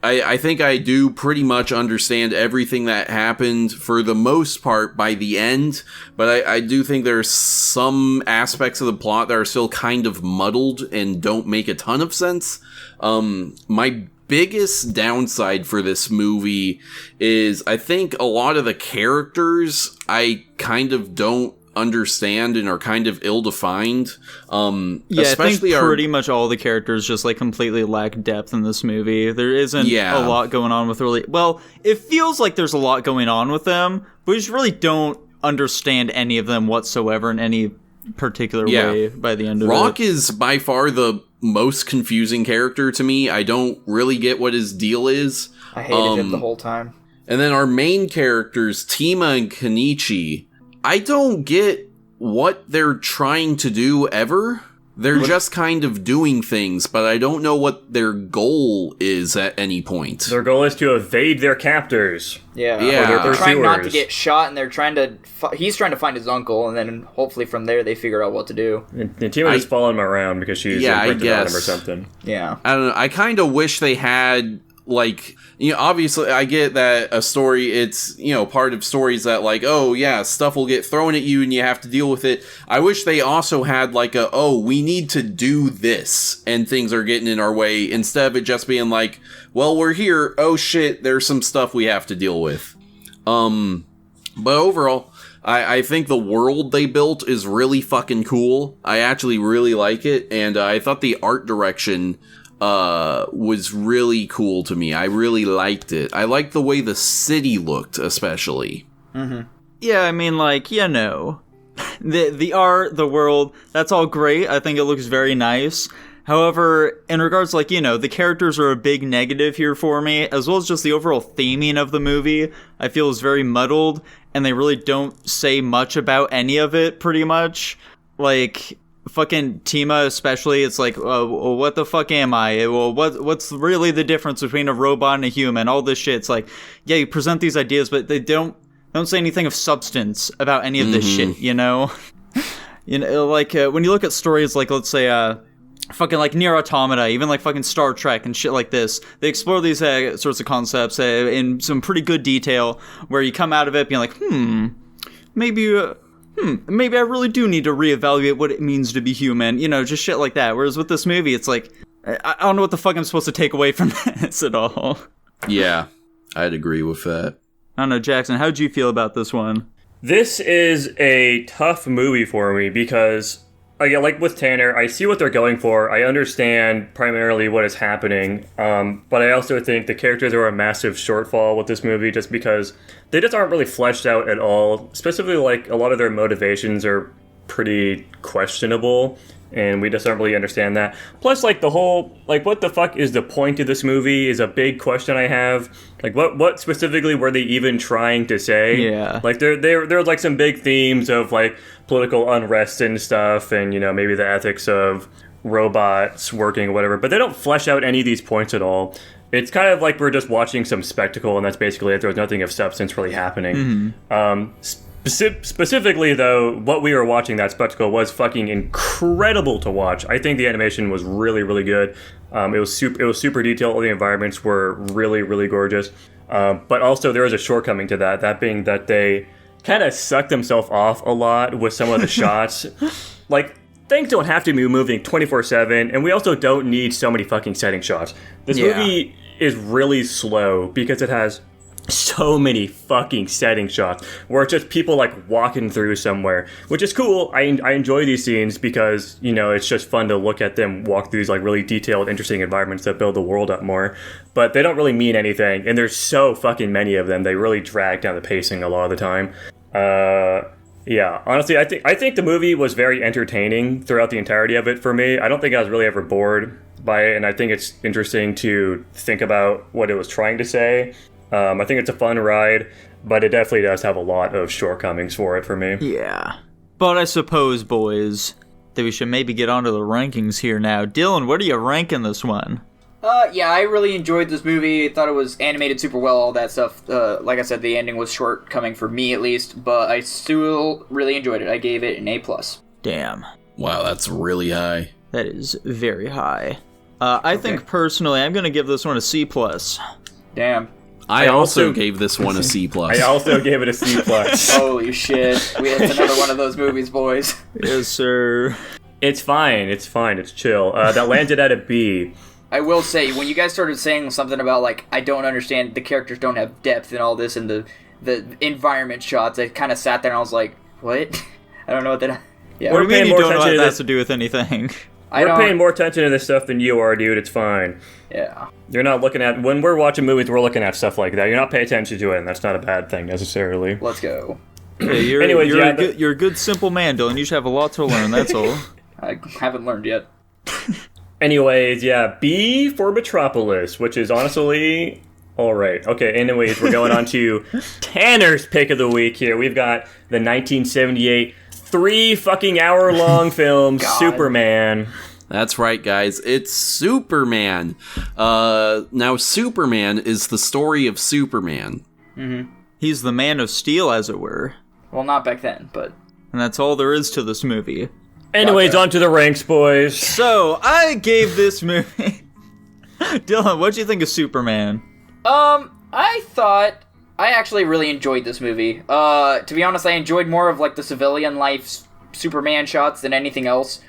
I think I do pretty much understand everything that happened for the most part by the end, but I do think there's some aspects of the plot that are still kind of muddled and don't make a ton of sense. My biggest downside for this movie is I think a lot of the characters I kind of don't understand and are kind of ill-defined. Especially I think pretty much all the characters just completely lack depth in this movie. There isn't a lot going on with it feels like there's a lot going on with them, but we just really don't understand any of them whatsoever in any particular way by the end of it. Rock is by far the most confusing character to me. I don't really get what his deal is. I hated him the whole time. And then our main characters, Tima and Kenichi, I don't get what they're trying to do ever. They're just kind of doing things, but I don't know what their goal is at any point. Their goal is to evade their captors. Yeah. Or their they're trying not to pursuers. get shot, and they're trying to... he's trying to find his uncle, and then hopefully from there they figure out what to do. And Tima is following him around because she's imprinted on him or something. Yeah. I don't know. I kind of wish they had like, you know, obviously I get that a story, it's, you know, part of stories that like, oh yeah, stuff will get thrown at you and you have to deal with it. I wish they also had like we need to do this and things are getting in our way, instead of it just being like, well, we're here, oh shit, there's some stuff we have to deal with. But overall, I think the world they built is really fucking cool. I actually really like it, and I thought the art direction was really cool to me. I really liked it. I liked the way the city looked, especially. Mm-hmm. Yeah, I mean, like, you know, the art, the world, that's all great. I think it looks very nice. However, in regards to, like, you know, the characters are a big negative here for me, as well as just the overall theming of the movie, I feel is very muddled, and they really don't say much about any of it, pretty much. Like, fucking Tima especially, it's like, what the fuck am I? Well, what's really the difference between a robot and a human? All this shit. It's like, yeah, you present these ideas, but they don't say anything of substance about any of this shit, you know? You know, like, when you look at stories like, let's say, fucking like Nier Automata, even like fucking Star Trek and shit like this, they explore these sorts of concepts in some pretty good detail, where you come out of it being like, maybe I really do need to reevaluate what it means to be human, you know, just shit like that. Whereas with this movie, it's like, I don't know what the fuck I'm supposed to take away from this at all. Yeah, I'd agree with that. I don't know, Jackson, how'd you feel about this one? This is a tough movie for me because, like with Tanner, I see what they're going for. I understand primarily what is happening, but I also think the characters are a massive shortfall with this movie just because they just aren't really fleshed out at all. Specifically, like, a lot of their motivations are pretty questionable, and we just don't really understand that. Plus, like, the whole, like, what the fuck is the point of this movie is a big question I have. Like, what specifically were they even trying to say? Yeah. Like, there's like some big themes of, like, political unrest and stuff, and, you know, maybe the ethics of robots working or whatever, but they don't flesh out any of these points at all. It's kind of like we're just watching some spectacle, and that's basically it. There's nothing of substance really happening. Specifically, though, what we were watching, that spectacle, was fucking incredible to watch. I think the animation was really, really good. It was super detailed. All the environments were really, really gorgeous. But also, there is a shortcoming to that being that they kind of suck themselves off a lot with some of the shots. Like, things don't have to be moving 24/7, and we also don't need so many fucking setting shots. This movie is really slow because it has so many fucking setting shots where it's just people like walking through somewhere, which is cool. I enjoy these scenes because, you know, it's just fun to look at them walk through these like really detailed, interesting environments that build the world up more. But they don't really mean anything, and there's so fucking many of them. They really drag down the pacing a lot of the time. Yeah, honestly, I think the movie was very entertaining throughout the entirety of it for me. I don't think I was really ever bored by it, and I think it's interesting to think about what it was trying to say. I think it's a fun ride, but it definitely does have a lot of shortcomings for it for me. Yeah. But I suppose, boys, that we should maybe get onto the rankings here now. Dylan, what are you ranking this one? Yeah, I really enjoyed this movie. I thought it was animated super well, all that stuff. Like I said, the ending was shortcoming for me, at least, but I still really enjoyed it. I gave it an A+. Damn. Wow, that's really high. That is very high. I think, personally, I'm going to give this one a C+. Damn. I also gave this one a C+. I also gave it a C+. Holy shit. It's another one of those movies, boys. Yes, sir. It's fine, it's chill. That landed at a B. I will say, when you guys started saying something about, like, I don't understand, the characters don't have depth and all this, and the environment shots, I kind of sat there and I was like, what? I don't know what that... Yeah. What do you mean you don't know what that has to do with anything? We're paying more attention to this stuff than you are, dude. It's fine. Yeah. You're not looking at... When we're watching movies, we're looking at stuff like that. You're not paying attention to it, and that's not a bad thing, necessarily. Let's go. Hey, you're a good, simple man, Dylan. You should have a lot to learn, that's all. I haven't learned yet. Anyways, yeah, B for Metropolis, which is honestly... Alright, okay, anyways, we're going on to Tanner's pick of the week here. We've got the 1978 3-fucking-hour-long film, Superman. That's right, guys. It's Superman. Now, Superman is the story of Superman. Mm-hmm. He's the Man of Steel, as it were. Well, not back then, but... And that's all there is to this movie. Anyways, on to the ranks, boys. So, I gave this movie... Dylan, what'd you think of Superman? I actually really enjoyed this movie. To be honest, I enjoyed more of like the civilian life Superman shots than anything else.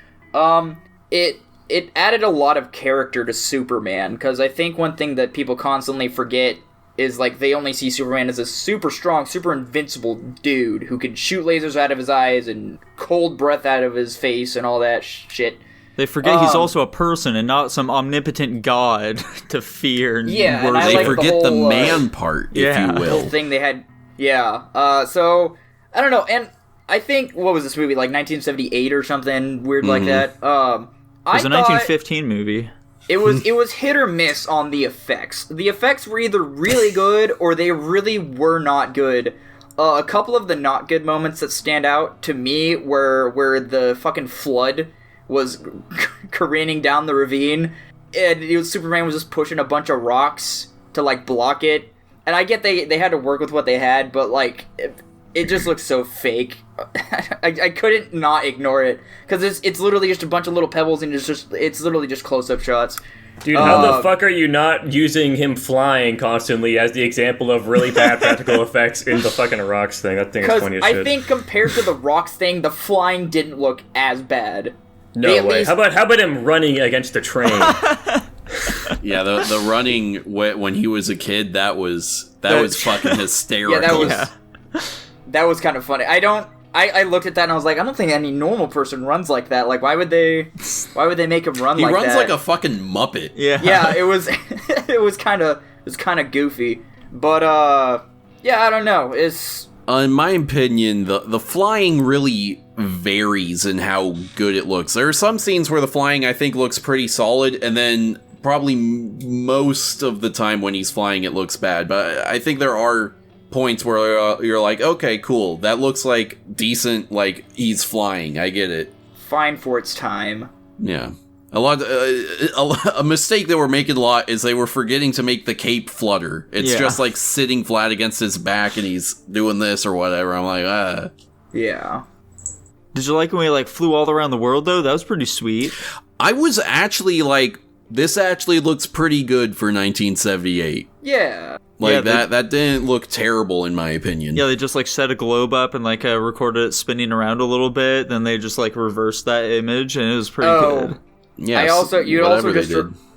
It added a lot of character to Superman, because I think one thing that people constantly forget is like they only see Superman as a super strong, super invincible dude who can shoot lasers out of his eyes and cold breath out of his face and all that shit. They forget he's also a person and not some omnipotent god to fear and yeah, worship. and I They like forget the whole, man part, if yeah. you the will. whole thing they had. Yeah. So I don't know, and I think what was this movie, like 1978 or something weird like that. It was a 1915 movie. It was hit or miss on the effects. The effects were either really good or they really were not good. A couple of the not good moments that stand out to me were where the fucking flood was careening down the ravine, and Superman was just pushing a bunch of rocks to like block it. And I get they had to work with what they had, but like it just looks so fake. I couldn't not ignore it, because it's literally just a bunch of little pebbles and it's literally just close-up shots. Dude, how the fuck are you not using him flying constantly as the example of really bad practical effects in the fucking rocks thing? That thing is funny as shit. I think compared to the rocks thing, the flying didn't look as bad. No way. How about him running against the train? Yeah, the running when he was a kid, that was fucking hysterical. Yeah, that was kind of funny. I looked at that and I was like, I don't think any normal person runs like that. Like, why would they make him run like that? He runs like a fucking Muppet. Yeah. Yeah, it was kind of goofy. But yeah, I don't know. In my opinion, the flying really varies in how good it looks. There are some scenes where the flying, I think, looks pretty solid, and then probably most of the time when he's flying, it looks bad. But I think there are points where you're like, okay, cool, that looks like decent, like he's flying. I get it. Fine for its time. Yeah. A mistake they were making a lot is they were forgetting to make the cape flutter. It's just like sitting flat against his back and he's doing this or whatever. I'm like, Yeah. Did you like when we like flew all around the world though? That was pretty sweet. I was actually like, this actually looks pretty good for 1978. Yeah. Like, that didn't look terrible, in my opinion. Yeah, they just, like, set a globe up and, like, recorded it spinning around a little bit. Then they just, like, reversed that image, and it was pretty good. Yeah.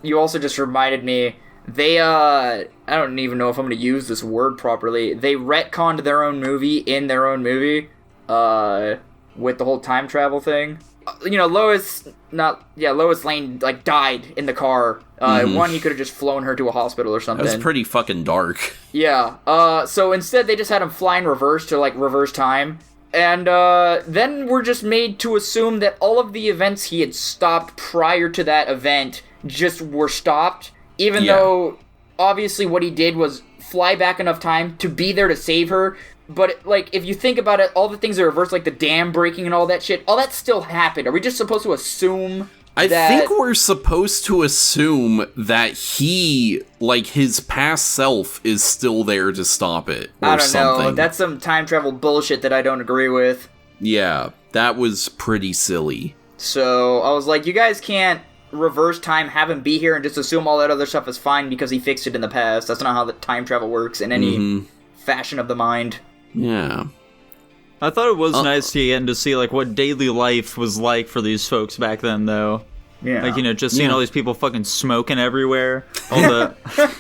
You also just reminded me, they, I don't even know if I'm going to use this word properly. They retconned their own movie in their own movie, with the whole time travel thing. You know, Lois Lane, like, died in the car. One, he could have just flown her to a hospital or something. That was pretty fucking dark. Yeah. So instead, they just had him fly in reverse to, like, reverse time. And, then we're just made to assume that all of the events he had stopped prior to that event just were stopped. Even though, obviously, what he did was fly back enough time to be there to save her. But, like, if you think about it, all the things that reverse, like the dam breaking and all that shit, all that still happened. Are we just supposed to assume I think we're supposed to assume that he, like, his past self is still there to stop it, or I don't something. know. That's some time travel bullshit that I don't agree with. Yeah, that was pretty silly. So, I was like, you guys can't reverse time, have him be here, and just assume all that other stuff is fine because he fixed it in the past. That's not how the time travel works in any fashion of the mind. Yeah. I thought it was nice again to see like what daily life was like for these folks back then, though. Yeah. Like, you know, just seeing all these people fucking smoking everywhere. All the...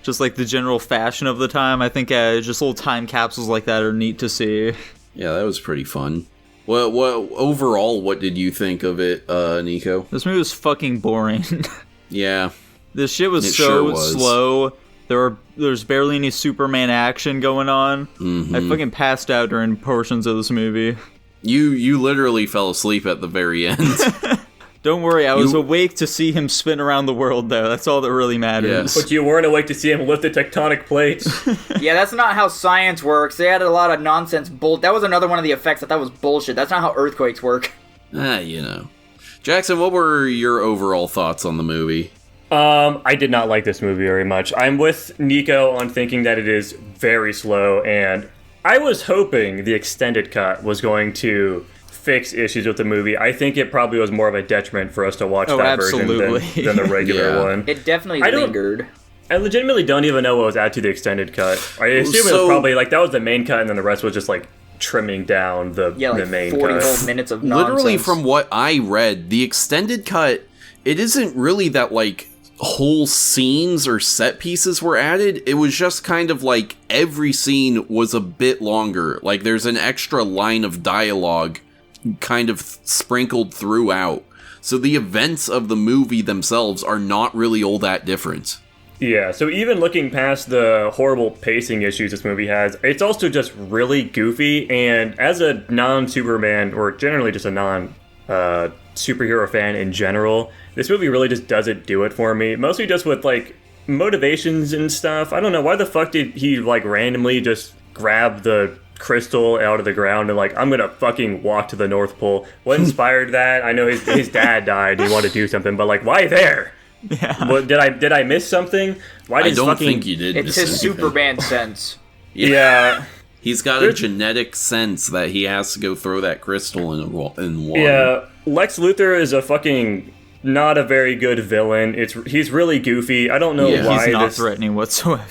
just like the general fashion of the time. I think just little time capsules like that are neat to see. Yeah, that was pretty fun. Well, overall, what did you think of it, Nico? This movie was fucking boring. Yeah. This shit was slow. There's barely any Superman action going on. I fucking passed out during portions of this movie. You literally fell asleep at the very end. Don't worry, I was awake to see him spin around the world, though. That's all that really matters. Yes. But you weren't awake to see him lift the tectonic plates. Yeah, that's not how science works. They added a lot of nonsense That was another one of the effects that was bullshit. That's not how earthquakes work. You know. Jackson, what were your overall thoughts on the movie? I did not like this movie very much. I'm with Nico on thinking that it is very slow, and I was hoping the extended cut was going to fix issues with the movie, I think it probably was more of a detriment for us to watch that version than the regular one. It definitely lingered. I legitimately don't even know what was added to the extended cut. I assume it was probably like that was the main cut, and then the rest was just like trimming down the main 40 cut. whole minutes of nonsense. Literally, from what I read, the extended cut, it isn't really that like whole scenes or set pieces were added. It was just kind of like every scene was a bit longer. Like there's an extra line of dialogue kind of sprinkled throughout. So the events of the movie themselves are not really all that different. Yeah, so even looking past the horrible pacing issues this movie has, it's also just really goofy, and as a non-Superman, or generally just a non-superhero fan in general, this movie really just doesn't do it for me. Mostly just with, like, motivations and stuff. I don't know, why the fuck did he, like, randomly just grab the crystal out of the ground and, like, I'm gonna fucking walk to the North Pole? What inspired that? I know his dad died, he wanted to do something, but, like, why there? Yeah. What, did I miss something? Why did I don't think you did. It's his Superman sense. Yeah. He's got a genetic sense that he has to go throw that crystal in water. Yeah, Lex Luthor is a fucking not a very good villain. He's really goofy. I don't know why. He's not threatening whatsoever.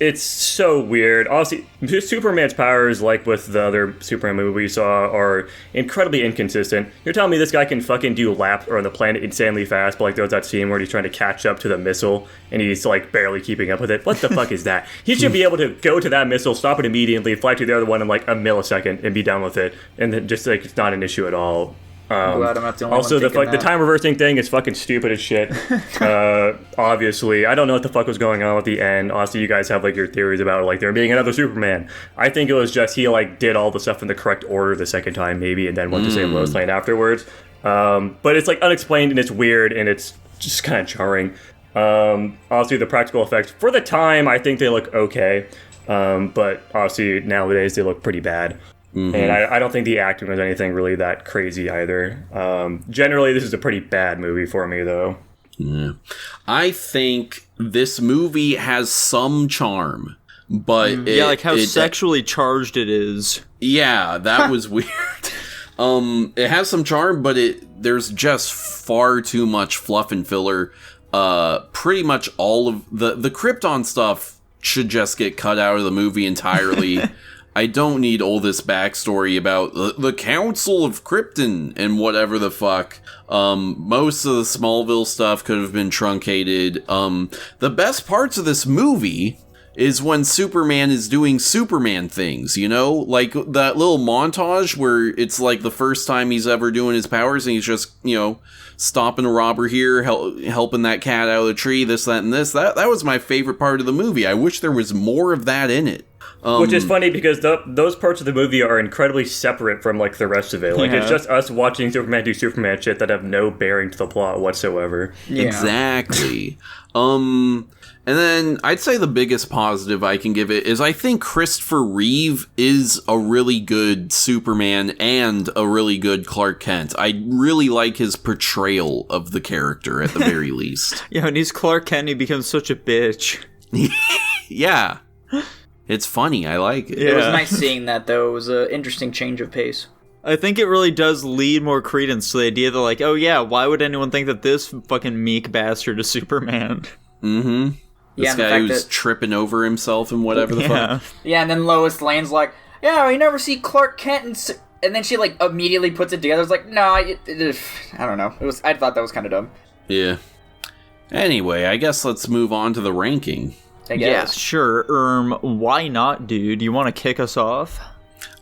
It's so weird. Obviously, Superman's powers, like with the other Superman movie we saw, are incredibly inconsistent. You're telling me this guy can fucking do laps around the planet insanely fast, but like there's that scene where he's trying to catch up to the missile and he's like barely keeping up with it. What the fuck is that? He should be able to go to that missile, stop it immediately, fly to the other one in like a millisecond and be done with it, and then just like it's not an issue at all. I'm glad I'm not the only also, one the time reversing thing is fucking stupid as shit. Obviously, I don't know what the fuck was going on at the end. Honestly, you guys have like your theories about like there being another Superman. I think it was just he like did all the stuff in the correct order the second time, maybe, and then went to save Lois Lane afterwards. But it's like unexplained and it's weird and it's just kind of jarring. Obviously, the practical effects for the time, I think they look okay, but obviously nowadays they look pretty bad. Mm-hmm. And I don't think the acting was anything really that crazy either. Generally, this is a pretty bad movie for me, though. Yeah. I think this movie has some charm, but like how sexually charged it is. Yeah, that was weird. It has some charm, but there's just far too much fluff and filler. Pretty much all of the Krypton stuff should just get cut out of the movie entirely. I don't need all this backstory about the Council of Krypton and whatever the fuck. Most of the Smallville stuff could have been truncated. The best parts of this movie is when Superman is doing Superman things, you know? Like that little montage where it's like the first time he's ever doing his powers and he's just, you know, stopping a robber here, helping that cat out of the tree, this, that, and this. That was my favorite part of the movie. I wish there was more of that in it. Which is funny because those parts of the movie are incredibly separate from like the rest of it. Like it's just us watching Superman do Superman shit that have no bearing to the plot whatsoever. Yeah. Exactly. And then I'd say the biggest positive I can give it is I think Christopher Reeve is a really good Superman and a really good Clark Kent. I really like his portrayal of the character at the very least. Yeah, when he's Clark Kent, he becomes such a bitch. Yeah. It's funny. I like it. Yeah. It was nice seeing that, though. It was an interesting change of pace. I think it really does lead more credence to the idea that, like, oh yeah, why would anyone think that this fucking meek bastard is Superman? Mm-hmm. This guy who's tripping over himself and whatever the fuck. Yeah, and then Lois Lane's like, yeah, you never see Clark Kent, and then she, like, immediately puts it together. It's like, no, I don't know. I thought that was kind of dumb. Yeah. Anyway, I guess let's move on to the ranking. I guess. Yeah, sure. Why not, dude? You want to kick us off?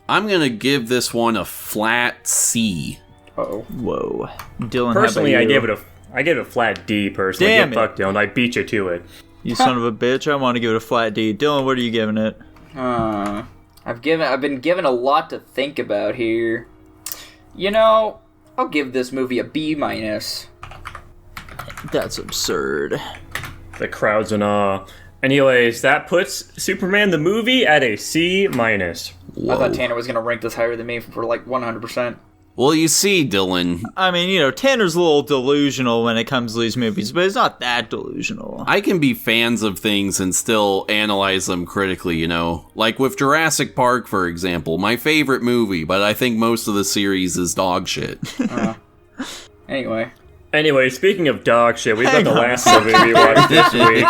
I'm gonna give this one a flat C. Uh-oh. Whoa. Dylan, personally, how about you? I gave it a flat D. Personally, damn fuck Dylan. I beat you to it. You son of a bitch! I want to give it a flat D. Dylan, what are you giving it? I've been given a lot to think about here. You know, I'll give this movie a B-. That's absurd. The crowd's in awe. Anyways, that puts Superman the movie at a C-. I thought Tanner was going to rank this higher than me for like 100%. Well, you see, Dylan, I mean, you know, Tanner's a little delusional when it comes to these movies, but it's not that delusional. I can be fans of things and still analyze them critically, you know? Like with Jurassic Park, for example, my favorite movie, but I think most of the series is dog shit. Anyway, speaking of dog shit, we've got the last movie we watched this week.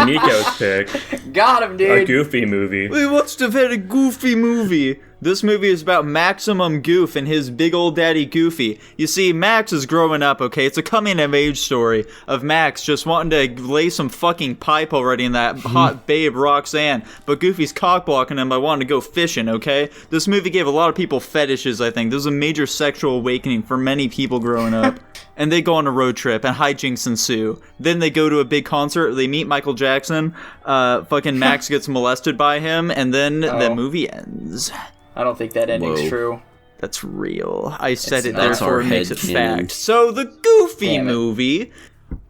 Nico's pick. Got him, dude. A goofy movie. We watched a very goofy movie. This movie is about Maximum Goof and his big old daddy Goofy. You see, Max is growing up, okay? It's a coming-of-age story of Max just wanting to lay some fucking pipe already in that hot babe Roxanne, but Goofy's cock-blocking him by wanting to go fishing, okay? This movie gave a lot of people fetishes, I think. This was a major sexual awakening for many people growing up. And they go on a road trip, and hijinks ensue. Then they go to a big concert, they meet Michael Jackson, fucking Max gets molested by him, and then the movie ends. I don't think that ending's true. That's real. I said it, That's therefore our it makes it headcanon. fact. So the Goofy movie,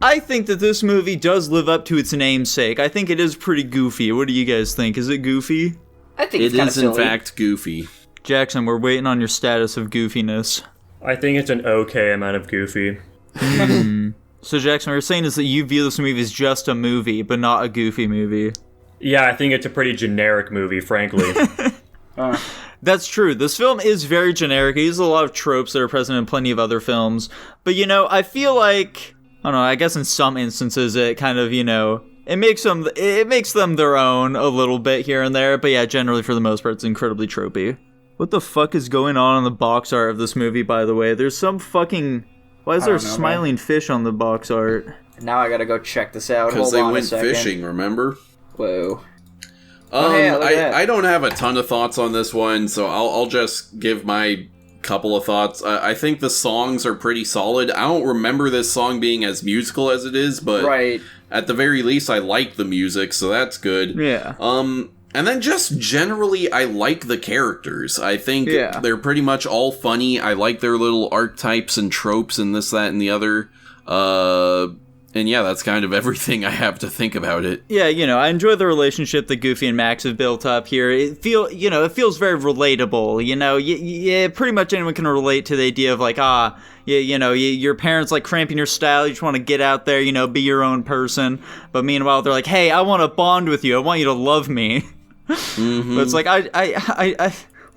I think that this movie does live up to its namesake. I think it is pretty goofy. What do you guys think? Is it goofy? I think It it's is, in silly. fact, goofy. Jackson, we're waiting on your status of goofiness. I think it's an okay amount of goofy. So Jackson, what you're saying is that you view this movie as just a movie, but not a goofy movie. Yeah, I think it's a pretty generic movie, frankly. That's true. This film is very generic. It uses a lot of tropes that are present in plenty of other films. But, you know, I feel like, I don't know, I guess in some instances it kind of, you know, it makes them their own a little bit here and there. But yeah, generally for the most part, it's incredibly tropey. What the fuck is going on the box art of this movie, by the way? There's some fucking... Why is there a smiling fish on the box art? Now I gotta go check this out. Because Hold they on a went second. fishing, remember? Whoa. Yeah, look at that. I don't have a ton of thoughts on this one, so I'll just give my couple of thoughts. I think the songs are pretty solid. I don't remember this song being as musical as it is, but at the very least, I like the music, so that's good. Yeah. And then just generally, I like the characters. I think they're pretty much all funny. I like their little archetypes and tropes and this, that, and the other. And yeah, that's kind of everything I have to think about it. Yeah, you know, I enjoy the relationship that Goofy and Max have built up here. It feels very relatable. You know, pretty much anyone can relate to the idea of like, your parents like cramping your style. You just want to get out there, you know, be your own person. But meanwhile, they're like, hey, I want to bond with you. I want you to love me. Mm-hmm. But it's like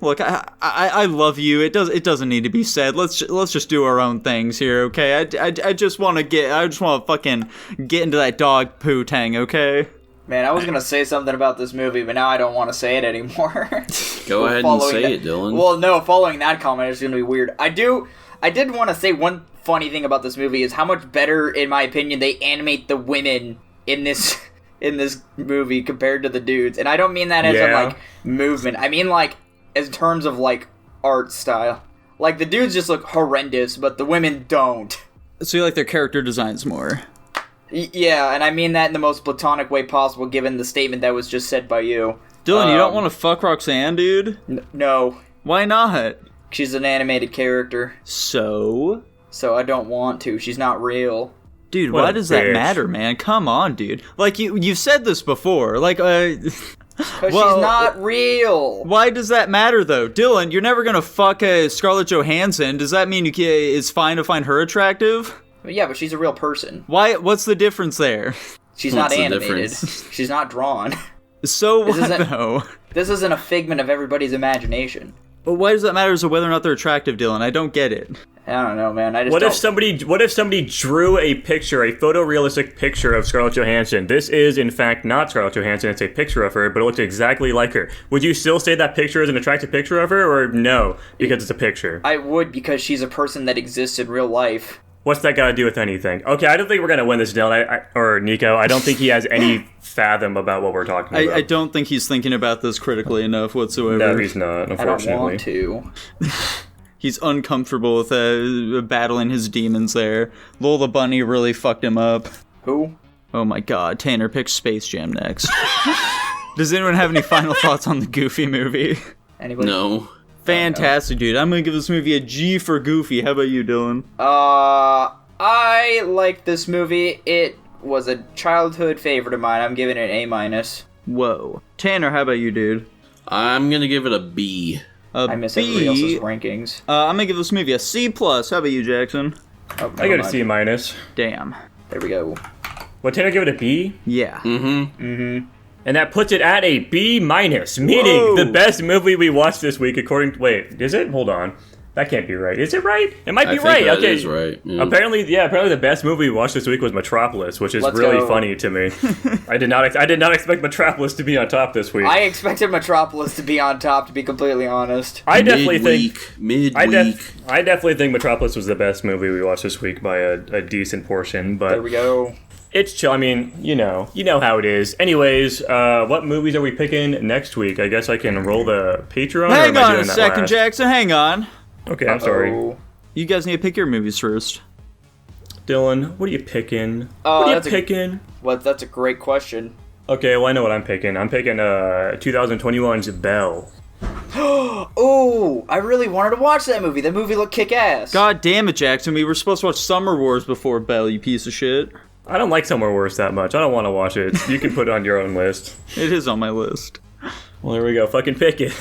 look, I love you. It doesn't need to be said. Let's just do our own things here, okay? I just want to fucking get into that dog poo tang, okay? Man, I was gonna say something about this movie, but now I don't want to say it anymore. Go ahead and say it, Dylan. Well, no, following that comment is gonna be weird. I did want to say one funny thing about this movie is how much better, in my opinion, they animate the women in this movie compared to the dudes. And I don't mean that as in like movement. I mean like in terms of like art style. Like the dudes just look horrendous, but the women don't. So you like their character designs more? Yeah, and I mean that in the most platonic way possible, given the statement that was just said by you. Dylan, you don't want to fuck Roxanne, dude? No. Why not? She's an animated character. So I don't want to. She's not real. Dude, why does that matter, man? Come on, dude. Like, you've said this before. Like, Because she's not real. Why does that matter, though? Dylan, you're never gonna fuck Scarlett Johansson. Does that mean it's fine to find her attractive? Yeah, but she's a real person. Why? What's the difference there? She's not animated. She's not drawn. So what, though? This isn't a figment of everybody's imagination. But why does that matter as to whether or not they're attractive, Dylan? I don't get it. I don't know, man. What if somebody drew a photorealistic picture of Scarlett Johansson? This is, in fact, not Scarlett Johansson. It's a picture of her, but it looks exactly like her. Would you still say that picture is an attractive picture of her, or no, because it's a picture? I would, because she's a person that exists in real life. What's that got to do with anything? Okay, I don't think we're going to win this, Dylan, or Nico. I don't think he has any fathom about what we're talking about. I don't think he's thinking about this critically enough whatsoever. No, he's not, unfortunately. I don't want to. He's uncomfortable with battling his demons there. Lol the Bunny really fucked him up. Who? Oh my god, Tanner picks Space Jam next. Does anyone have any final thoughts on the Goofy movie? Anybody? No. Fantastic, dude. I'm gonna give this movie a G for Goofy. How about you, Dylan? I like this movie. It was a childhood favorite of mine. I'm giving it an A-. Whoa. Tanner, how about you, dude? I'm gonna give it a B. I miss everybody else's rankings. I'm gonna give this movie a C+. How about you, Jackson? Oh, I got a C minus. Damn. There we go. What, Tanner give it a B? Yeah. And that puts it at a B minus, meaning Whoa. the best movie we watched this week according to... Wait, is it? Hold on. That can't be right. Is it right? It might be I think right. that Okay. is right. Yeah. Apparently the best movie we watched this week was Metropolis, which is Let's really go. funny to me. I did not expect Metropolis to be on top this week. I expected Metropolis to be on top, to be completely honest. I definitely think Midweek. I definitely think Metropolis was the best movie we watched this week by a decent portion, but There we go. it's chill. I mean, you know how it is. Anyways, what movies are we picking next week? I guess I can roll the Patreon. Hang or am I on doing a that second, last? Jackson. Hang on. Okay, I'm sorry. Oh. You guys need to pick your movies first. Dylan, what are you picking? Oh, what are you that's a- picking? Well, that's a great question. Okay, well, I know what I'm picking. I'm picking 2021's Belle. Oh, I really wanted to watch that movie. That movie looked kick-ass. God damn it, Jackson. We were supposed to watch Summer Wars before Belle, you piece of shit. I don't like Somewhere Worse that much. I don't want to watch it. You can put it on your own list. It is on my list. Well, there we go. Fucking pick it.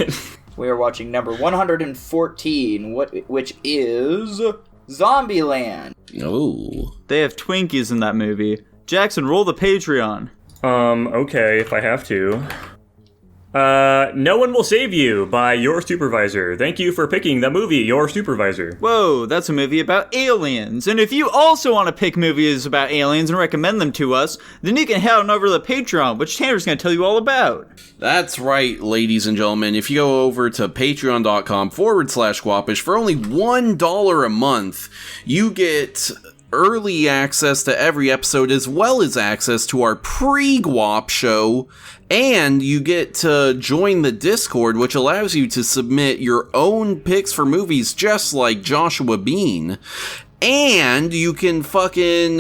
We are watching number 114, which is Zombieland. Oh. They have Twinkies in that movie. Jackson, roll the Patreon. Okay, if I have to. No One Will Save You by Your Supervisor. Thank you for picking the movie, Your Supervisor. Whoa, that's a movie about aliens. And if you also want to pick movies about aliens and recommend them to us, then you can head on over to the Patreon, which Tanner's going to tell you all about. That's right, ladies and gentlemen. If you go over to patreon.com/Guapish for only $1 a month, you get early access to every episode as well as access to our pre-Guap show, and you get to join the Discord, which allows you to submit your own picks for movies just like Joshua Bean. And you can fucking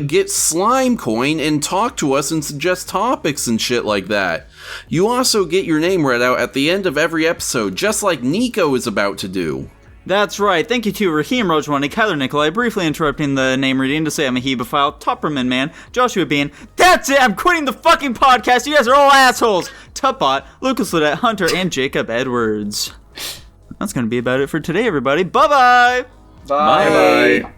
get Slime Coin and talk to us and suggest topics and shit like that. You also get your name read out at the end of every episode, just like Nico is about to do. That's right. Thank you to Raheem Rojwani, Kyler Nikolai, briefly interrupting the name reading to say I'm a Hebephile, Topperman Man, Joshua Bean. That's it! I'm quitting the fucking podcast! You guys are all assholes! Tupbot, Lucas Ludette, Hunter, and Jacob Edwards. That's gonna be about it for today, everybody. Bye-bye! Bye. Bye.